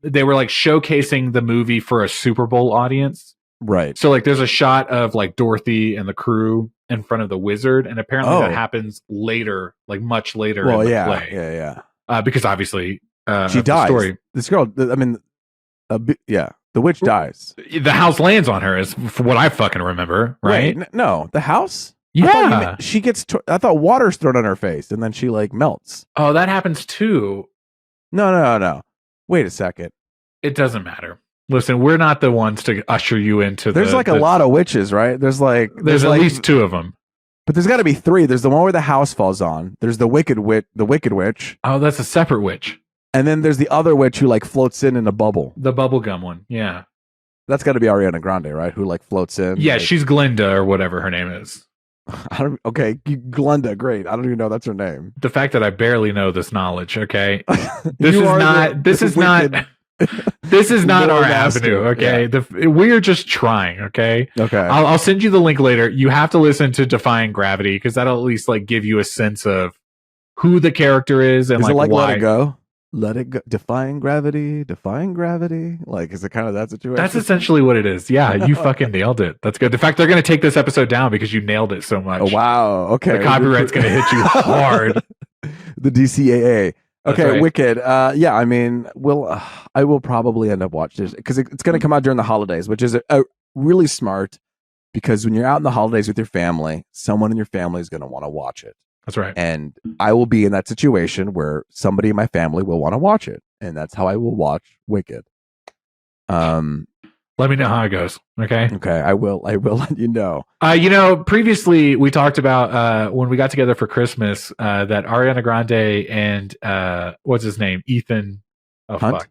S1: They were like showcasing the movie for a Super Bowl audience,
S2: right?
S1: So like, there's a shot of like Dorothy and the crew in front of the wizard, and apparently that happens later, like much later in the play. Because obviously,
S2: she dies.
S1: Story.
S2: This girl, I mean, the witch dies.
S1: The house lands on her, is for what I fucking remember, right?
S2: Wait, no, the house.
S1: Yeah,
S2: she gets. I thought water's thrown on her face, and then she like melts.
S1: Oh, that happens too.
S2: No. Wait a second.
S1: It doesn't matter. Listen, we're not the ones to usher you into.
S2: There's like a lot of witches, right? There's at
S1: least two of them.
S2: But there's got to be three. There's the one where the house falls on. There's the wicked witch.
S1: Oh, that's a separate witch.
S2: And then there's the other witch who like floats in a bubble.
S1: The bubblegum one, yeah.
S2: That's got to be Ariana Grande, right? Who like floats in.
S1: Yeah,
S2: like,
S1: she's Glinda or whatever her name is.
S2: Glenda, great. I don't even know that's her name.
S1: The fact that I barely know this knowledge, okay? This is not our avenue, okay?
S2: Yeah.
S1: We're just trying, okay?
S2: Okay.
S1: I'll send you the link later. You have to listen to Defying Gravity, because that'll at least like give you a sense of who the character is and like why.
S2: Let It Go? Let It Go. Defying Gravity. Like, is it kind of that situation?
S1: That's essentially what it is. Yeah, you fucking nailed it. That's good. In fact, they're going to take this episode down because you nailed it so much.
S2: Oh, wow. Okay.
S1: The copyright's going to hit you hard.
S2: The DCAA. Okay,
S1: right.
S2: Wicked. Yeah, I mean, I will probably end up watching this because it's going to come out during the holidays, which is a really smart, because when you're out in the holidays with your family, someone in your family is going to want to watch it.
S1: That's right.
S2: And I will be in that situation where somebody in my family will want to watch it, and that's how I will watch Wicked.
S1: Let me know how it goes. Okay.
S2: Okay. I will let you know.
S1: Previously we talked about when we got together for Christmas that Ariana Grande and what's his name? Ethan. Oh,
S2: Hunt?
S1: fuck.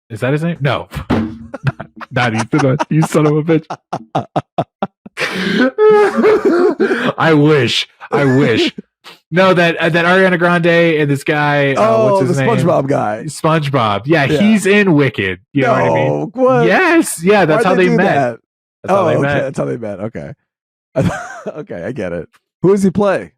S1: Is that his name? No. Not Ethan. You son of a bitch. I wish. No, that Ariana Grande and this guy. What's his name?
S2: SpongeBob guy.
S1: SpongeBob. Yeah, he's in Wicked. You know what I mean?
S2: What?
S1: Yes. Yeah, that's how they met.
S2: That's how they met. Okay. Okay, I get it. Who does he play?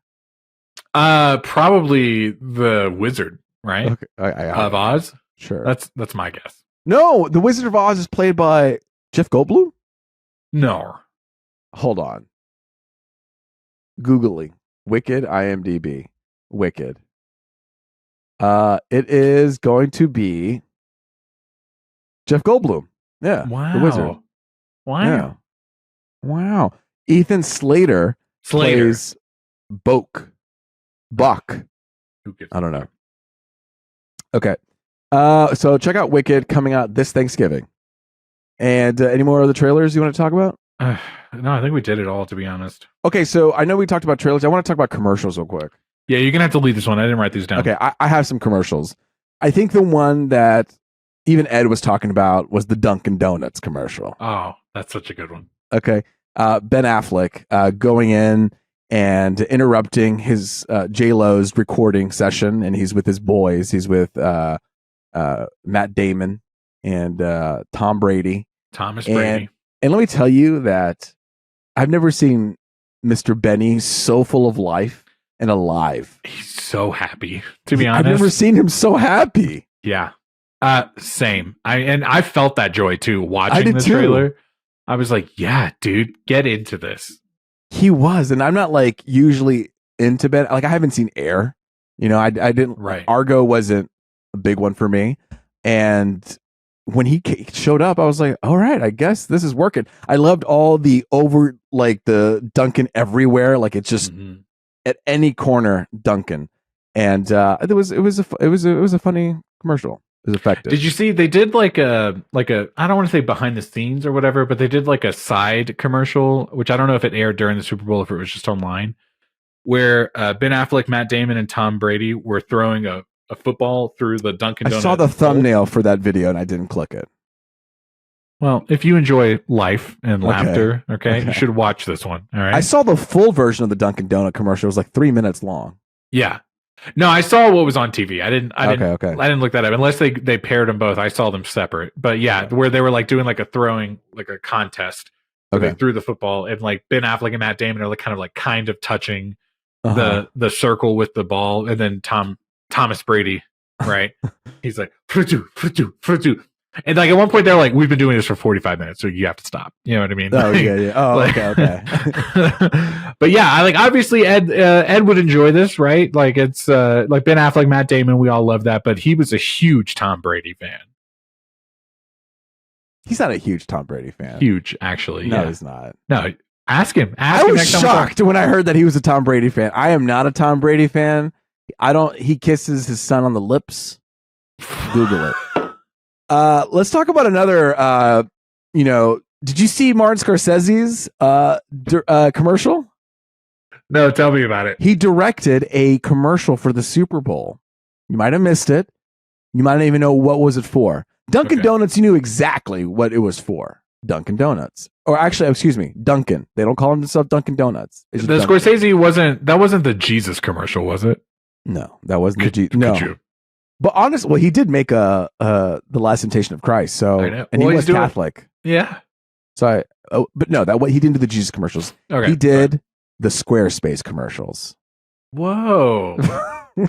S1: Probably the Wizard, right?
S2: Okay.
S1: Of Oz.
S2: Sure.
S1: That's my guess.
S2: No, the Wizard of Oz is played by Jeff Goldblum.
S1: No.
S2: Hold on. Googling. Wicked, IMDb. Wicked. It is going to be Jeff Goldblum. Yeah.
S1: Wow.
S2: The Wizard.
S1: Wow.
S2: Yeah. Wow. Ethan Slater plays Buck. I don't know. Okay. So check out Wicked, coming out this Thanksgiving. And any more of the trailers you want to talk about?
S1: No, I think we did it all, to be honest.
S2: Okay, so I know we talked about trailers. I want to talk about commercials real quick.
S1: Yeah, you're going to have to leave this one. I didn't write these down.
S2: Okay, I have some commercials. I think the one that even Ed was talking about was the Dunkin' Donuts commercial.
S1: Oh, that's such a good one.
S2: Okay. Ben Affleck going in and interrupting his J-Lo's recording session, and he's with his boys. He's with Matt Damon and Tom Brady.
S1: Thomas Brady.
S2: And let me tell you that I've never seen Mr. Benny so full of life. and alive.
S1: He's so happy, to be honest.
S2: I've never seen him so happy.
S1: Yeah. Same. I felt that joy too watching the
S2: too.
S1: trailer. I was like, yeah, dude, get into this.
S2: He was, and I'm not like usually into Ben. Like I haven't seen Air. You know, I didn't.
S1: Right.
S2: Argo wasn't a big one for me, and when he showed up, I was like, all right, I guess this is working. I loved all the like the Dunkin everywhere, like it's just at any corner Dunkin, and it was a funny commercial. It was effective.
S1: Did you see they did like a I don't want to say behind the scenes or whatever, but they did like a side commercial, which I don't know if it aired during the Super Bowl, if it was just online, where Ben Affleck, Matt Damon, and Tom Brady were throwing a football through the Dunkin' Donuts.
S2: I saw the thumbnail for that video and I didn't click it.
S1: Well, if you enjoy life and laughter, okay, you should watch this one. All right.
S2: I saw the full version of the Dunkin' Donut commercial. It was like 3 minutes long.
S1: Yeah. No, I saw what was on TV. I didn't look that up unless they paired them both. I saw them separate. But yeah, where they were like doing like a throwing, like a contest. They threw the football and like Ben Affleck and Matt Damon are like kind of touching the circle with the ball, and then Thomas Brady, right? He's like frutoo. And like at one point they're like, we've been doing this for 45 minutes, so you have to stop. You know what I mean?
S2: Oh yeah. Oh, like, okay.
S1: But yeah, I like obviously Ed would enjoy this, right? Like it's like Ben Affleck, Matt Damon, we all love that, but he was a huge Tom Brady fan.
S2: He's not a huge Tom Brady fan.
S1: Huge, actually.
S2: No,
S1: yeah.
S2: he's not.
S1: No, ask him.
S2: I was shocked when I heard that he was a Tom Brady fan. I am not a Tom Brady fan. He kisses his son on the lips. Google it. Let's talk about another, did you see Martin Scorsese's commercial?
S1: No, tell me about it.
S2: He directed a commercial for the Super Bowl. You might have missed it. You might not even know what was it for. Dunkin' Donuts, you knew exactly what it was for. Dunkin' Donuts. Or actually, excuse me, Dunkin'. They don't call themselves Dunkin' Donuts.
S1: The Scorsese wasn't the Jesus commercial, was it?
S2: No, that wasn't the Jesus. No. But honestly, well, he did make the Last Temptation of Christ. So, and he was Catholic.
S1: Yeah.
S2: So, but no, what he didn't do the Jesus commercials.
S1: Okay.
S2: He did the Squarespace commercials.
S1: Whoa.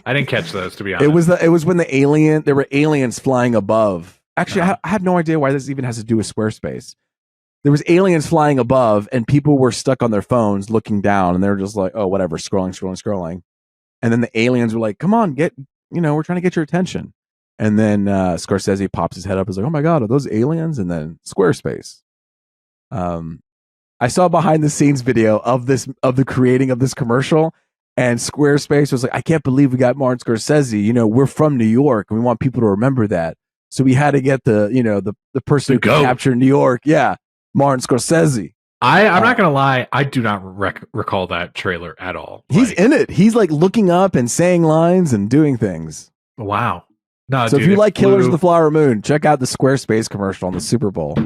S1: I didn't catch those, to be honest.
S2: It was when there were aliens flying above. Actually, I have no idea why this even has to do with Squarespace. There was aliens flying above, and people were stuck on their phones looking down, and they were just like, oh, whatever, scrolling. And then the aliens were like, come on, we're trying to get your attention. And then Scorsese pops his head up and is like, oh my God, are those aliens? And then Squarespace. I saw behind the scenes video of the creating of this commercial, and Squarespace was like, I can't believe we got Martin Scorsese. We're from New York and we want people to remember that. So we had to get the person who could capture New York. Yeah. Martin Scorsese.
S1: I'm not going to lie. I do not recall that trailer at all.
S2: He's in it. He's like looking up and saying lines and doing things.
S1: Wow. No,
S2: so if you like Killers of the Flower Moon, check out the Squarespace commercial on the Super Bowl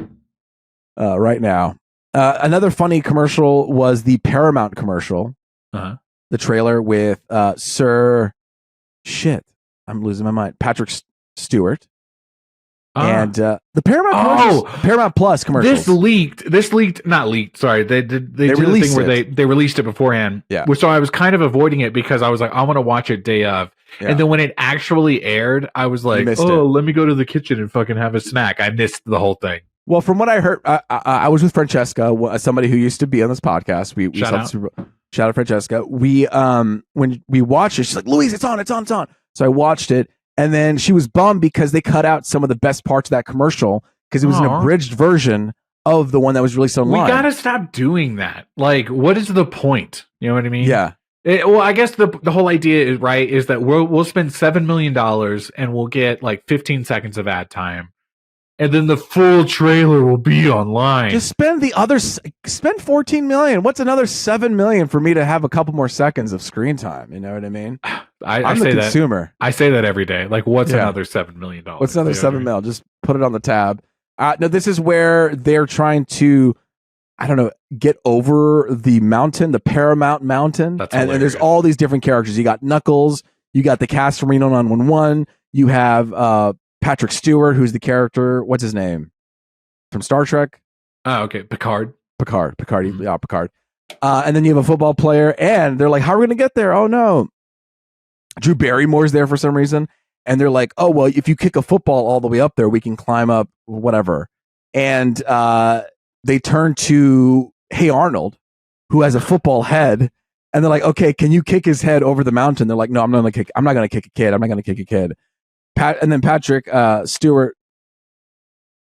S2: right now. Another funny commercial was the Paramount commercial. The trailer with I'm losing my mind. Patrick Stewart. And the Paramount Plus commercials.
S1: This leaked, not leaked. Sorry, they did the thing where they released it beforehand.
S2: Yeah.
S1: So I was kind of avoiding it because I was like, I want to watch it day of. Yeah. And then when it actually aired, I was like, let me go to the kitchen and fucking have a snack. I missed the whole thing.
S2: Well, from what I heard, I was with Francesca, somebody who used to be on this podcast. We shout out Francesca. When we watched it, she's like, Louise, it's on. So I watched it. And then she was bummed because they cut out some of the best parts of that commercial because it was an abridged version of the one that was released online.
S1: We gotta stop doing that. Like, what is the point? You know what I mean?
S2: Yeah.
S1: Well, I guess the whole idea is that we'll spend $7 million and we'll get like 15 seconds of ad time, and then the full trailer will be online.
S2: Just spend $14 million. What's another $7 million for me to have a couple more seconds of screen time? You know what I mean? I'm the consumer.
S1: I say that every day. Like, what's another $7 million?
S2: What's another $7 million? Just put it on the tab. No, this is where they're trying to, I don't know, get over the mountain, the Paramount Mountain. And there's all these different characters. You got Knuckles. You got the cast from Reno 911. You have Patrick Stewart, who's the character. What's his name? From Star Trek?
S1: Oh, okay. Picard.
S2: Mm-hmm. Yeah, Picard. And then you have a football player, and they're like, how are we going to get there? Oh, no. Drew Barrymore's there for some reason. And they're like, oh, well, if you kick a football all the way up there, we can climb up, whatever. And they turn to Hey Arnold, who has a football head. And they're like, okay, can you kick his head over the mountain? They're like, no, I'm not going to kick a kid. I'm not going to kick a kid. And then Patrick Stewart,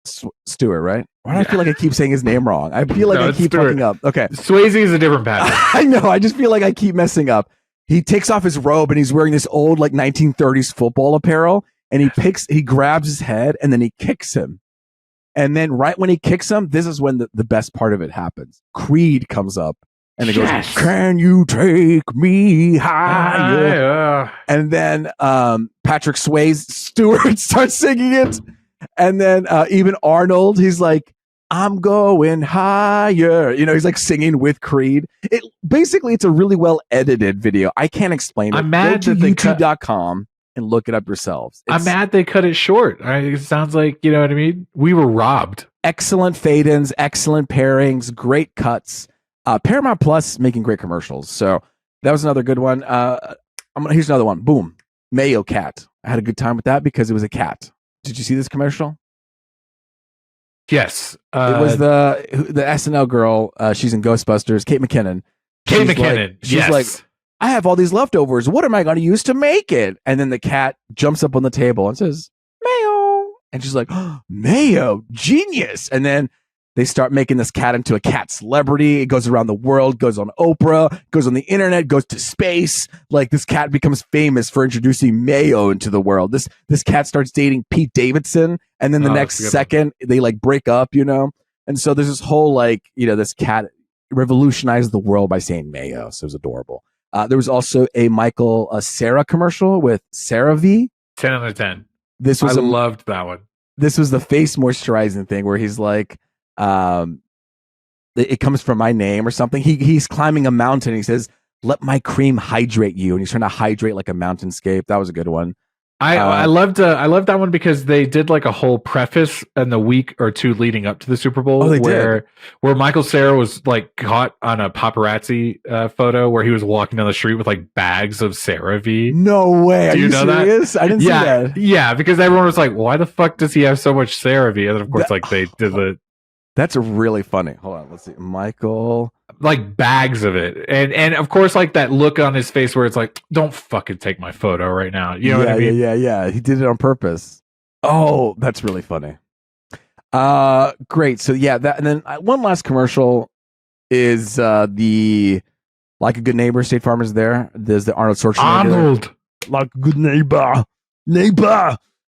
S2: right? Why do I feel like I keep saying his name wrong? I feel like I keep fucking up. Okay.
S1: Swayze is a different Patrick.
S2: I know. I just feel like I keep messing up. He takes off his robe and he's wearing this old like 1930s football apparel, and he grabs his head and then he kicks him. And then right when he kicks him, this is when the best part of it happens. Creed comes up. And it goes, can you take me higher? And then Patrick Swayze Stewart starts singing it. And then even Arnold, he's like, I'm going higher. You know, he's like singing with Creed. Basically, it's a really well edited video. I can't explain it.
S1: I'm mad
S2: Go to
S1: that
S2: YouTube.com and look it up yourselves.
S1: I'm mad they cut it short. It sounds like, you know what I mean? We were robbed.
S2: Excellent fade-ins, excellent pairings, great cuts. Paramount Plus making great commercials. So that was another good one. Here's another one. Boom. Mayo cat. I had a good time with that because it was a cat. Did you see this commercial?
S1: Yes.
S2: It was the SNL girl. She's in Ghostbusters. Kate McKinnon. She's like, I have all these leftovers. What am I going to use to make it? And then the cat jumps up on the table and says, Mayo. And she's like, oh, Mayo, genius. And then they start making this cat into a cat celebrity. It goes around the world, goes on Oprah, goes on the internet, goes to space. Like, this cat becomes famous for introducing Mayo into the world. This cat starts dating Pete Davidson, and then the next second they like break up, you know? And so there's this whole like, you know, this cat revolutionized the world by saying Mayo. So it was adorable. There was also a Cera commercial with CeraVe.
S1: 10 out of 10.
S2: I
S1: loved that one.
S2: This was the face moisturizing thing where he's like, it comes from my name or something. He's climbing a mountain. He says, let my cream hydrate you. And he's trying to hydrate like a mountainscape. That was a good one.
S1: I loved that one because they did like a whole preface in the week or two leading up to the Super Bowl where Michael Cera was like caught on a paparazzi photo where he was walking down the street with like bags of CeraVe.
S2: No way. Are you know serious?
S1: That?
S2: I didn't see that.
S1: Yeah, because everyone was like, why the fuck does he have so much CeraVe? And then of course like they did the...
S2: That's really funny. Hold on, let's see. Michael,
S1: like bags of it, and of course, like that look on his face where it's like, "Don't fucking take my photo right now." You know what I mean?
S2: Yeah. He did it on purpose. Oh, that's really funny. Great. So yeah, that, and then one last commercial is the Like a Good Neighbor. State Farm is there. There's the Arnold Schwarzenegger.
S1: Arnold,
S2: like a good neighbor.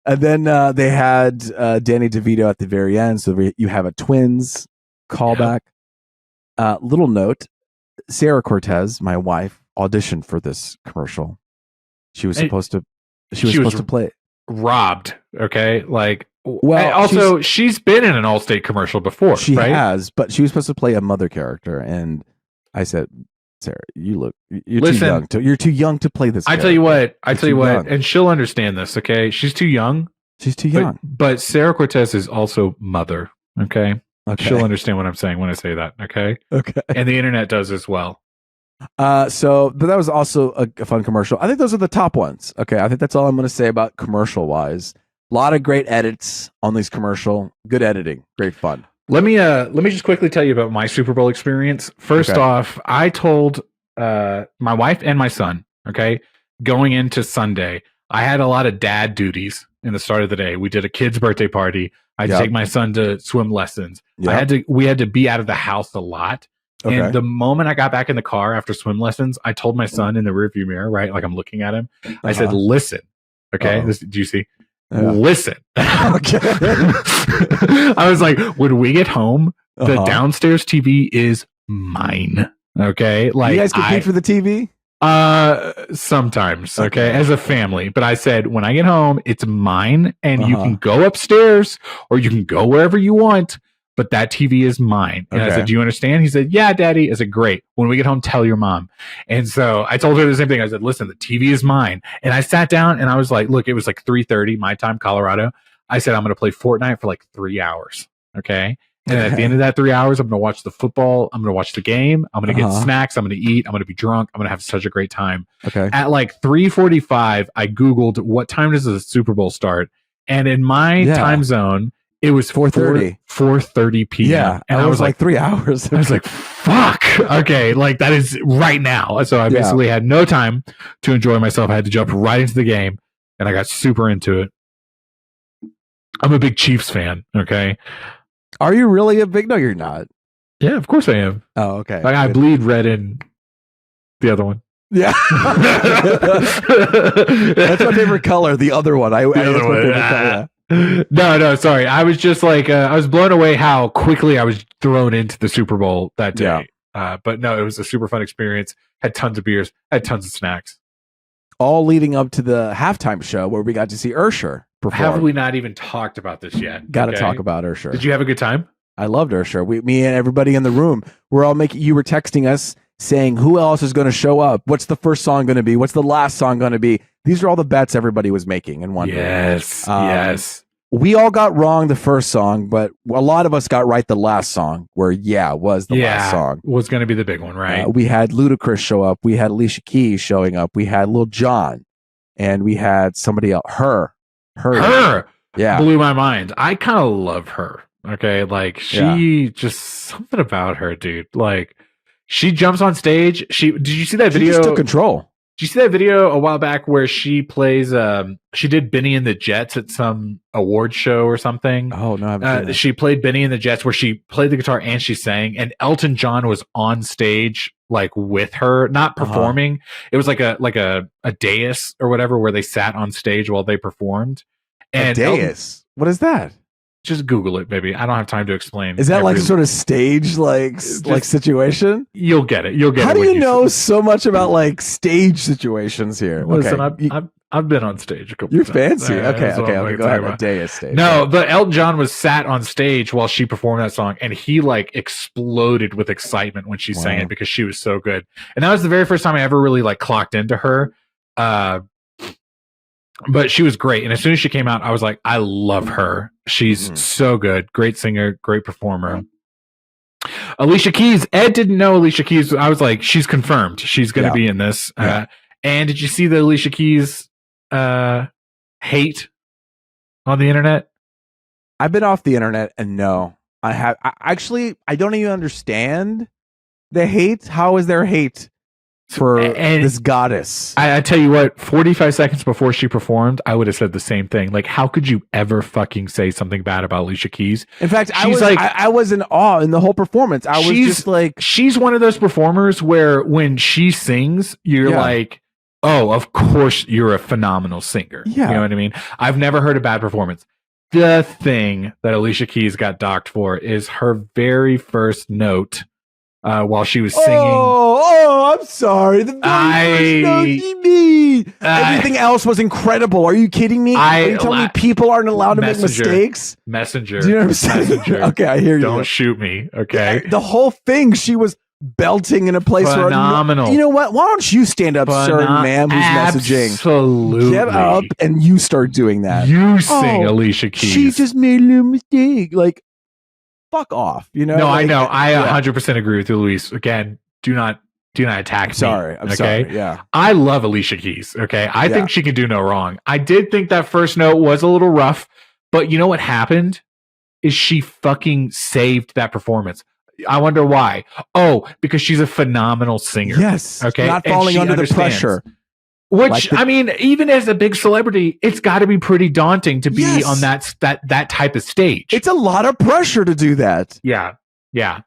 S2: And then they had Danny DeVito at the very end. So you have a Twins callback. Little note, Sarah Cortez, my wife, auditioned for this commercial. She was supposed to play it.
S1: Robbed. Okay. Like,
S2: well,
S1: also she's been in an Allstate commercial before.
S2: She
S1: right?
S2: has, but she was supposed to play a mother character. And I said, Sarah, you're too young to play this.
S1: I tell you what, and she'll understand this. Okay, she's too young.
S2: She's too young.
S1: But Sarah Cortez is also mother. Okay, she'll understand what I'm saying when I say that. Okay, and the internet does as well.
S2: But that was also a fun commercial. I think those are the top ones. Okay, I think that's all I'm going to say about commercial wise. A lot of great edits on these commercial. Good editing, great fun.
S1: Let me just quickly tell you about my Super Bowl experience. First off, I told my wife and my son, okay, going into Sunday, I had a lot of dad duties in the start of the day. We did a kid's birthday party. I had to take my son to swim lessons. We had to be out of the house a lot. Okay. And the moment I got back in the car after swim lessons, I told my son in the rearview mirror, right? Like I'm looking at him. I said, listen, okay, do you see? Yeah. Listen. Okay. I was like, when we get home, the downstairs TV is mine. Okay. Like,
S2: you guys get paid for the TV?
S1: Sometimes, okay, as a family. But I said, when I get home, it's mine, and you can go upstairs or you can go wherever you want, but that TV is mine. And I said, do you understand? He said, yeah, Daddy. I said, great. When we get home, tell your mom. And so I told her the same thing. I said, listen, the TV is mine. And I sat down and I was like, look, it was like 3:30 my time, Colorado. I said, I'm going to play Fortnite for like 3 hours. Okay. And at the end of that 3 hours, I'm going to watch the football. I'm going to watch the game. I'm going to get snacks. I'm going to eat. I'm going to be drunk. I'm going to have such a great time.
S2: Okay.
S1: At like 3:45, I Googled what time does the Super Bowl start? And in my time zone, it was 4:30 p.m.
S2: Yeah.
S1: And I was like
S2: 3 hours.
S1: I was like, fuck. Okay. Like that is right now. So I basically had no time to enjoy myself. I had to jump right into the game and I got super into it. I'm a big Chiefs fan. Okay.
S2: Are you really a big? No, you're not.
S1: Yeah, of course I am.
S2: Oh, okay.
S1: Like, I bleed red in the other one.
S2: Yeah. That's my favorite color. The other one. My favorite color.
S1: No, sorry. I was just like, I was blown away how quickly I was thrown into the Super Bowl that day. But no, it was a super fun experience. Had tons of beers, had tons of snacks.
S2: All leading up to the halftime show where we got to see Usher perform.
S1: Have we not even talked about this yet?
S2: Got to talk about Usher.
S1: Did you have a good time?
S2: I loved Usher. Me and everybody in the room, we're all you were texting us saying, who else is going to show up? What's the first song going to be? What's the last song going to be? These are all the bets everybody was making and wondering.
S1: Yes.
S2: We all got wrong the first song, but a lot of us got right the last song, where was the last song.
S1: Was going to be the big one, right?
S2: We had Ludacris show up. We had Alicia Keys showing up. We had Lil Jon. And we had somebody else. Her. Yeah.
S1: Blew my mind. I kind of love her. Okay. Like she just something about her, dude. Like she jumps on stage. Did you see that video?
S2: She just took control.
S1: Did you see that video a while back where she plays, she did Benny and the Jets at some award show or something?
S2: Oh, no, I haven't seen that.
S1: She played Benny and the Jets where she played the guitar and she sang, and Elton John was on stage like with her, not performing. It was like a dais or whatever where they sat on stage while they performed. And
S2: a dais? What is that?
S1: Just Google it, baby. I don't have time to explain.
S2: Is that like a sort of stage like situation?
S1: You'll get it.
S2: How do you know so much about like stage situations here?
S1: Listen, I've been on stage a couple
S2: times.
S1: You're
S2: fancy. Okay, go ahead. A day is stage.
S1: No, but Elton John was sat on stage while she performed that song, and he like exploded with excitement when she sang it because she was so good. And that was the very first time I ever really like clocked into her. But she was great. And as soon as she came out, I was like, I love her. She's so good. Great singer, great performer. Alicia Keys. Ed didn't know Alicia Keys. I was like, she's confirmed. She's going to be in this. And did you see the Alicia Keys hate on the internet?
S2: I've been off the internet, and no, I don't even understand the hate. How is there hate for this goddess?
S1: I tell you what, 45 seconds before she performed, I would have said the same thing. Like, how could you ever fucking say something bad about Alicia Keys?
S2: In fact, I was in awe in the whole performance. I was just like,
S1: she's one of those performers where when she sings, you're like, oh, of course you're a phenomenal singer.
S2: Yeah.
S1: You know what I mean? I've never heard a bad performance. The thing that Alicia Keys got docked for is her very first note while she was singing.
S2: Oh, I'm sorry. The very first note you need. Everything else was incredible. Are you kidding me? Are you telling me people aren't allowed to make mistakes?
S1: Messenger.
S2: Do you know what I'm saying?
S1: Messenger.
S2: Okay, I hear you.
S1: Don't shoot me, okay?
S2: The whole thing, she was belting in a place
S1: phenomenal.
S2: Where you know what? Why don't you stand up, sir, ma'am, who's messaging?
S1: Absolutely.
S2: Get up and you start doing that.
S1: You sing Alicia Keys.
S2: She just made a little mistake. Like, fuck off. You know?
S1: No, I know. I 100% agree with you, Luis. Again, do not attack me.
S2: I'm sorry. Yeah.
S1: I love Alicia Keys. Okay. I think she can do no wrong. I did think that first note was a little rough, but you know what happened? Is she fucking saved that performance. I wonder why. Oh, because she's a phenomenal singer.
S2: Yes.
S1: Okay.
S2: Not falling under the pressure.
S1: Which, I mean, even as a big celebrity, it's got to be pretty daunting to be on that type of stage.
S2: It's a lot of pressure to do that.
S1: Yeah. Yeah.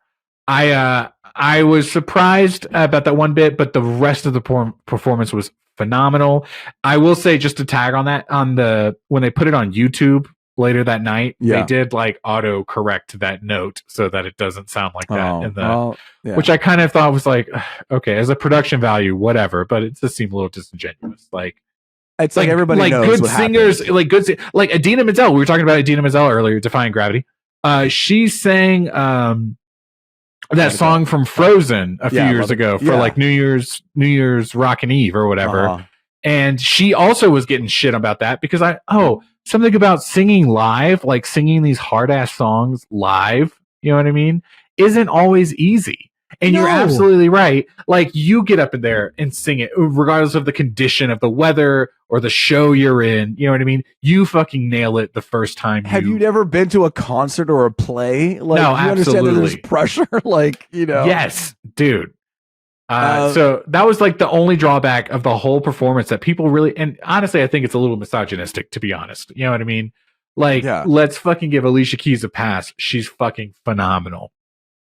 S1: I was surprised about that one bit, but the rest of the performance was phenomenal. I will say, just to tag on that, when they put it on YouTube later that night, they did like auto correct that note so that it doesn't sound like that which I kind of thought was like, okay, as a production value, whatever, but it just seemed a little disingenuous. Like,
S2: it's like everybody knows
S1: good
S2: what
S1: singers,
S2: happens.
S1: like Idina Menzel. We were talking about Idina Menzel earlier, Defying Gravity. She sang that song from Frozen a few years ago for like New Year's Rockin' Eve or whatever. And she also was getting shit about that because something about singing live, like singing these hard ass songs live you know what I mean, isn't always easy. And you're absolutely right. Like, you get up in there and sing it, regardless of the condition of the weather or the show you're in. You know what I mean? You fucking nail it the first time.
S2: Have you never been to a concert or a play? Like,
S1: no,
S2: you
S1: absolutely.
S2: understand that there's pressure? Like, you know.
S1: Yes, dude. So that was like the only drawback of the whole performance that people really, and honestly, I think it's a little misogynistic, to be honest. You know what I mean? Like, let's fucking give Alicia Keys a pass. She's fucking phenomenal.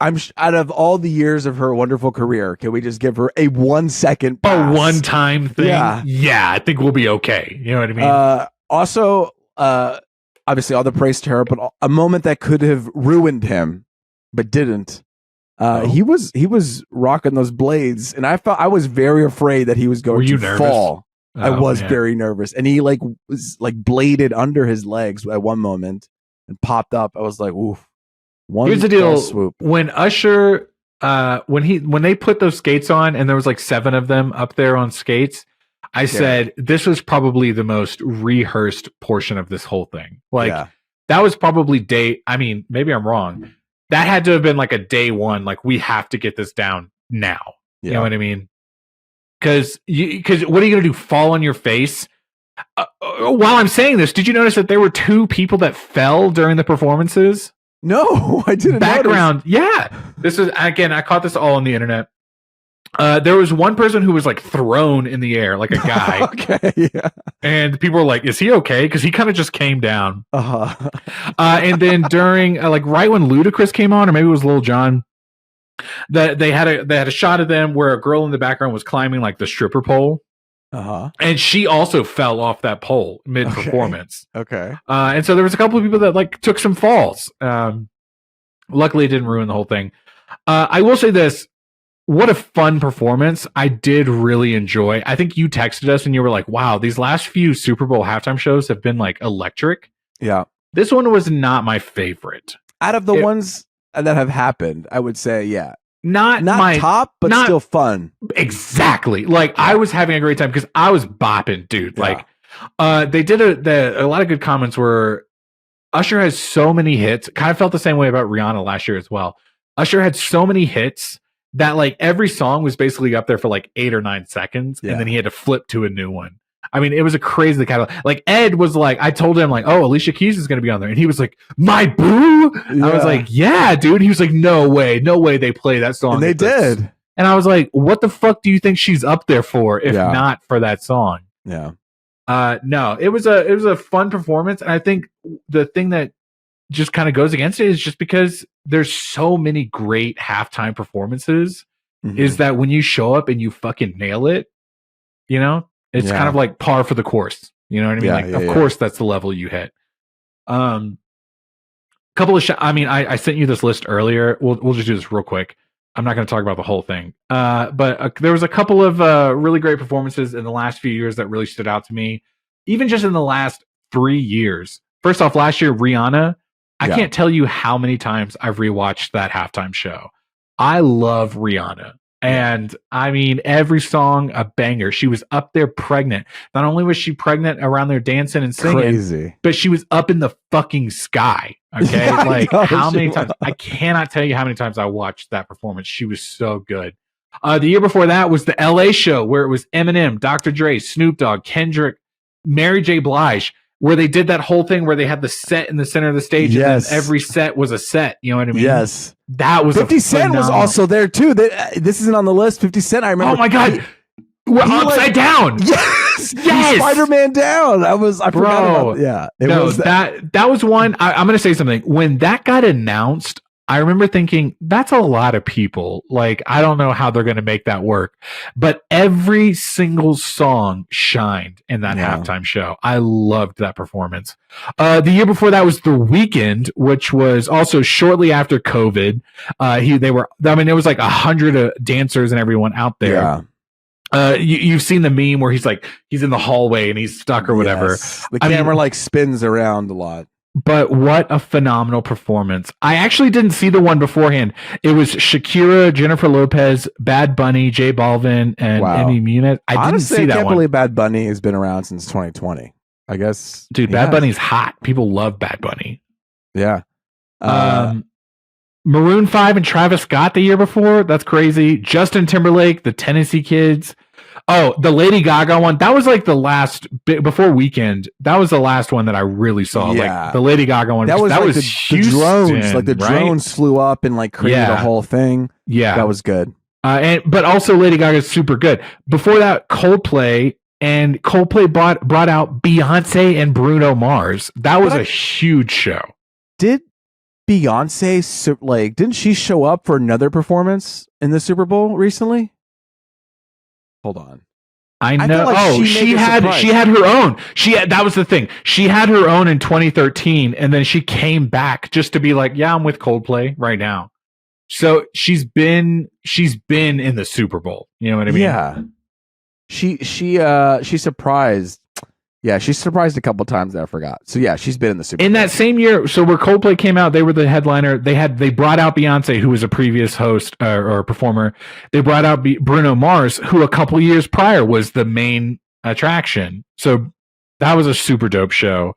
S2: Out of all the years of her wonderful career, can we just give her a 1 second pass?
S1: A one-time thing? Yeah, I think we'll be okay. You know what I mean?
S2: Also, obviously, all the praise to her, but a moment that could have ruined him, but didn't. He was rocking those blades, and I was very afraid that he was going to fall. I was very nervous, and he like was like bladed under his legs at one moment and popped up. I was like, oof.
S1: Here's the deal: swoop. When Usher, when they put those skates on, and there was like 7 of them up there on skates, I said this was probably the most rehearsed portion of this whole thing. Like that was probably I mean, maybe I'm wrong. That had to have been like a day one. Like, we have to get this down now. You know what I mean? Because what are you gonna do? Fall on your face? While I'm saying this, did you notice that there were 2 people that fell during the performances?
S2: No, I didn't.
S1: Background, This is, again, I caught this all on the internet. There was one person who was like thrown in the air, like a guy.
S2: Okay,
S1: and people were like, "Is he okay?" Because he kind of just came down. And then during, like, right when Ludacris came on, or maybe it was Lil Jon, that they had a shot of them where a girl in the background was climbing like the stripper pole. And she also fell off that pole mid performance. And so there was a couple of people that like took some falls. Luckily it didn't ruin the whole thing. I will say this: what a fun performance. I did really enjoy. I think you texted us and you were like, wow, these last few Super Bowl halftime shows have been like electric. This one was not my favorite
S2: out of the ones that have happened. I would say not
S1: my
S2: top, but still fun.
S1: Exactly. Like, I was having a great time because I was bopping, dude. Like, they did a lot of good comments where Usher has so many hits. Kind of felt the same way about Rihanna last year as well. Usher had so many hits that like every song was basically up there for like 8 or 9 seconds, and then he had to flip to a new one. I mean, it was a crazy catalog. Like, Ed was like, I told him like, oh, Alicia Keys is going to be on there. And he was like, my boo. I was like, yeah, dude. He was like, no way they play that song.
S2: And they did.
S1: And I was like, what the fuck do you think she's up there for if not for that song? No, it was a fun performance. And I think the thing that just kind of goes against it is just because there's so many great halftime performances is that when you show up and you fucking nail it, you know, it's kind of like par for the course. You know what I mean? Of course, that's the level you hit. Couple of I sent you this list earlier. We'll just do this real quick. I'm not going to talk about the whole thing. But there was a couple of really great performances in the last few years that really stood out to me. Even just in the last 3 years. First off, last year, Rihanna. I can't tell you how many times I've rewatched that halftime show. I love Rihanna. And I mean, every song a banger. She was up there pregnant. Not only was she pregnant around there dancing and singing, but she was up in the fucking sky. Okay. How many times? I cannot tell you how many times I watched that performance. She was so good. The year before that was the LA show where it was Eminem, Dr. Dre, Snoop Dogg, Kendrick, Mary J. Blige, where they did that whole thing where they had the set in the center of the stage, and then every set was a set. You know what I mean?
S2: Yes.
S1: That was
S2: 50 Cent was also there too. This isn't on the list. 50 Cent, I remember.
S1: Oh my God. We're upside down.
S2: Yes. Spider-Man down. I forgot about
S1: that was one. I'm going to say something. When that got announced, I remember thinking, that's a lot of people. Like, I don't know how they're going to make that work. But every single song shined in that halftime show. I loved that performance. The year before that was The Weeknd, which was also shortly after COVID. There was like 100 dancers and everyone out there. You've seen the meme where he's in the hallway and he's stuck or whatever.
S2: The camera spins around a lot.
S1: But what a phenomenal performance. I actually didn't see the one beforehand. It was Shakira, Jennifer Lopez, Bad Bunny, J Balvin, and Emmy Muniz.
S2: Honestly,
S1: didn't see that one.
S2: I can't believe Bad Bunny has been around since 2020. I guess.
S1: Dude, Bad Bunny's hot. People love Bad Bunny.
S2: Yeah.
S1: Maroon 5 and Travis Scott the year before. That's crazy. Justin Timberlake, the Tennessee Kids. Oh, the Lady Gaga one. That was like the last before Weekend. That was the last one that I really saw.
S2: Yeah.
S1: Like the Lady Gaga one.
S2: That was like the
S1: Houston,
S2: drones. Like the
S1: right?
S2: drones flew up and like created a whole thing.
S1: Yeah.
S2: That was good.
S1: But also Lady Gaga is super good. Before that, Coldplay brought out Beyonce and Bruno Mars. That was a huge show.
S2: Did Beyonce didn't she show up for another performance in the Super Bowl recently? Hold on.
S1: I know. Like she had her own. That was the thing. She had her own in 2013, and then she came back just to be like, yeah, I'm with Coldplay right now. So she's been in the Super Bowl. You know what I mean?
S2: Yeah. She surprised. Yeah, she's surprised a couple times that I forgot. So yeah, she's been in the Super Bowl. In
S1: that same year, so where Coldplay came out, they were the headliner. They brought out Beyonce, who was a previous host or performer. They brought out Bruno Mars, who a couple years prior was the main attraction. So that was a super dope show.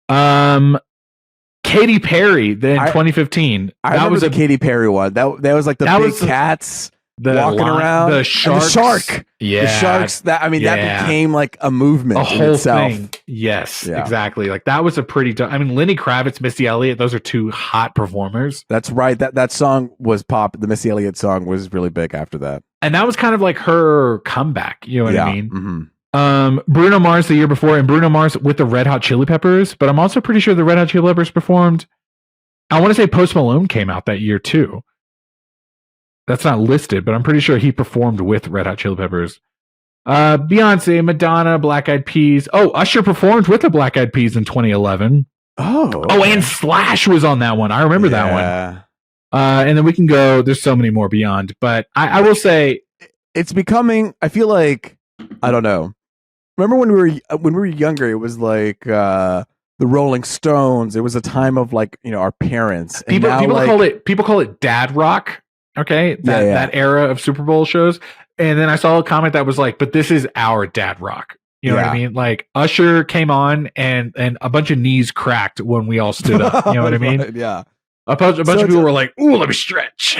S1: Katy Perry, then 2015.
S2: That was a Katy Perry one. That was like the big cats. Walking around,
S1: the shark,
S2: the sharks. That became like a movement,
S1: a whole thing. Yes, exactly. Like that was a pretty. Lenny Kravitz, Missy Elliott, those are two hot performers.
S2: That's right. That song was pop. The Missy Elliott song was really big after that,
S1: and that was kind of like her comeback. You know what I mean?
S2: Mm-hmm.
S1: Bruno Mars the year before, and Bruno Mars with the Red Hot Chili Peppers. But I'm also pretty sure the Red Hot Chili Peppers performed. I want to say Post Malone came out that year too. That's not listed, but I'm pretty sure he performed with Red Hot Chili Peppers. Beyonce, Madonna, Black Eyed Peas. Oh, Usher performed with the Black Eyed Peas in 2011.
S2: Oh,
S1: and Slash was on that one. I remember that one. And then we can go. There's so many more beyond, but I will say
S2: it's becoming. I feel like I don't know. Remember when we were younger? It was like the Rolling Stones. It was a time of like our parents. And
S1: people call it dad rock. Okay, that era of Super Bowl shows. And then I saw a comment that was like, but this is our dad rock. You know what I mean? Like Usher came on and a bunch of knees cracked when we all stood up. You know what I mean?
S2: Right, yeah.
S1: A bunch of people were like, ooh, let me stretch.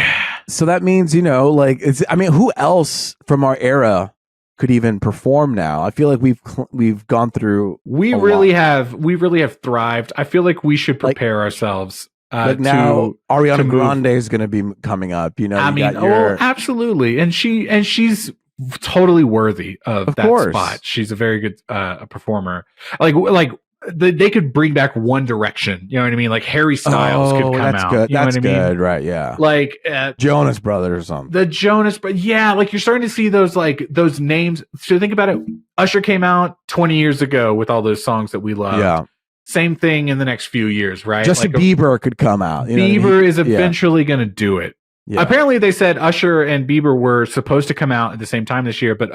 S2: So that means, who else from our era could even perform now? I feel like we've gone through.
S1: We really have thrived. I feel like we should prepare ourselves.
S2: Now Ariana Grande is going to be coming up.
S1: Absolutely, and she's totally worthy of that spot. She's a very good performer. Like they could bring back One Direction. You know what I mean? Like Harry Styles could come out.
S2: Good.
S1: You know
S2: that's
S1: what I mean?
S2: Good, right? Yeah.
S1: Like
S2: Jonas Brothers or something.
S1: The Jonas, but yeah, like you're starting to see those names. So think about it. Usher came out 20 years ago with all those songs that we love.
S2: Yeah.
S1: Same thing in the next few years, right?
S2: Justin Bieber could come out.
S1: Bieber is eventually going to do it.
S2: Yeah.
S1: Apparently, they said Usher and Bieber were supposed to come out at the same time this year, but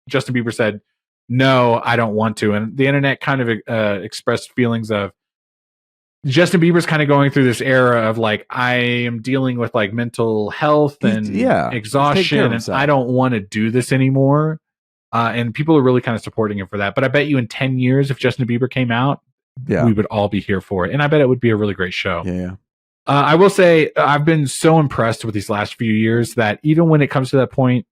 S1: Justin Bieber said, no, I don't want to. And the internet kind of expressed feelings of Justin Bieber's kind of going through this era of like, I am dealing with like mental health and exhaustion, and I don't want to do this anymore. And people are really kind of supporting him for that. But I bet you in 10 years, if Justin Bieber came out, we would all be here for it. And I bet it would be a really great show.
S2: Yeah.
S1: I will say I've been so impressed with these last few years that even when it comes to that point,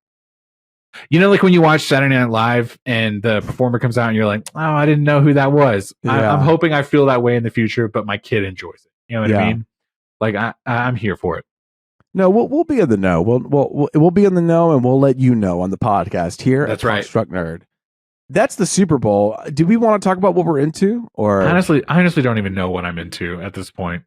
S1: like when you watch Saturday Night Live and the performer comes out and you're like, oh, I didn't know who that was. I'm hoping I feel that way in the future, but my kid enjoys it. You know what I mean? Like I'm here for it.
S2: No, we'll be in the know. We'll be in the know, and we'll let you know on the podcast here.
S1: That's right.
S2: Struck Nerd. That's the Super Bowl. Do we want to talk about what we're into? Or
S1: I honestly don't even know what I'm into at this point.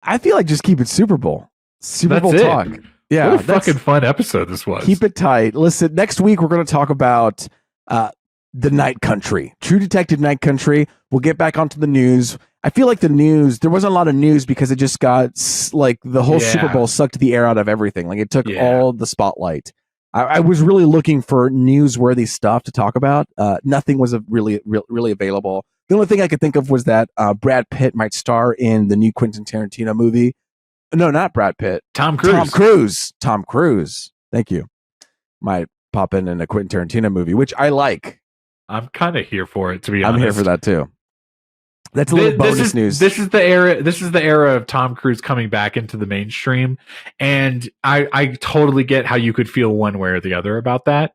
S2: I feel like just keep it Super Bowl. Super Bowl talk. Yeah,
S1: what a fucking fun episode this was.
S2: Keep it tight. Listen, next week we're going to talk about the Night Country, True Detective Night Country. We'll get back onto the news. I feel like the news, there wasn't a lot of news because it just got like the whole Super Bowl sucked the air out of everything. Like it took all the spotlight. I was really looking for newsworthy stuff to talk about. Nothing was really available. The only thing I could think of was that Brad Pitt might star in the new Quentin Tarantino movie. No, not Brad Pitt.
S1: Tom Cruise.
S2: Tom Cruise. Thank you. Might pop in a Quentin Tarantino movie, which I like.
S1: I'm kind of here for it, to be honest.
S2: I'm here for that too. That's a little bonus news.
S1: This is the era of Tom Cruise coming back into the mainstream, and I totally get how you could feel one way or the other about that.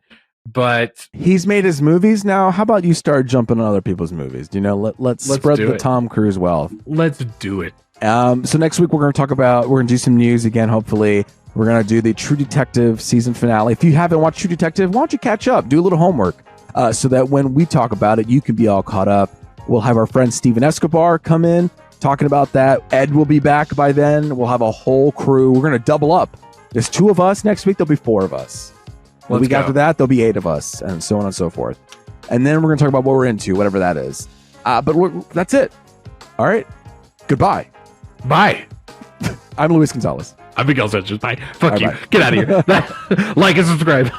S1: But
S2: he's made his movies now. How about you start jumping on other people's movies? Let's spread the Tom Cruise wealth.
S1: Let's do it.
S2: So next week we're going to do some news again. Hopefully we're going to do the True Detective season finale. If you haven't watched True Detective, why don't you catch up? Do a little homework so that when we talk about it, you can be all caught up. We'll have our friend Steven Escobar come in talking about that. Ed will be back by then. We'll have a whole crew. We're going to double up. There's 2 of us. Next week, there'll be 4 of us. The week after that, there'll be 8 of us, and so on and so forth. And then we're going to talk about what we're into, whatever that is. But that's it. All right. Goodbye.
S1: Bye.
S2: I'm Luis Gonzalez.
S1: I'm Miguel Sanchez. Bye. Fuck you.
S2: Bye.
S1: Get out of here. Like and subscribe.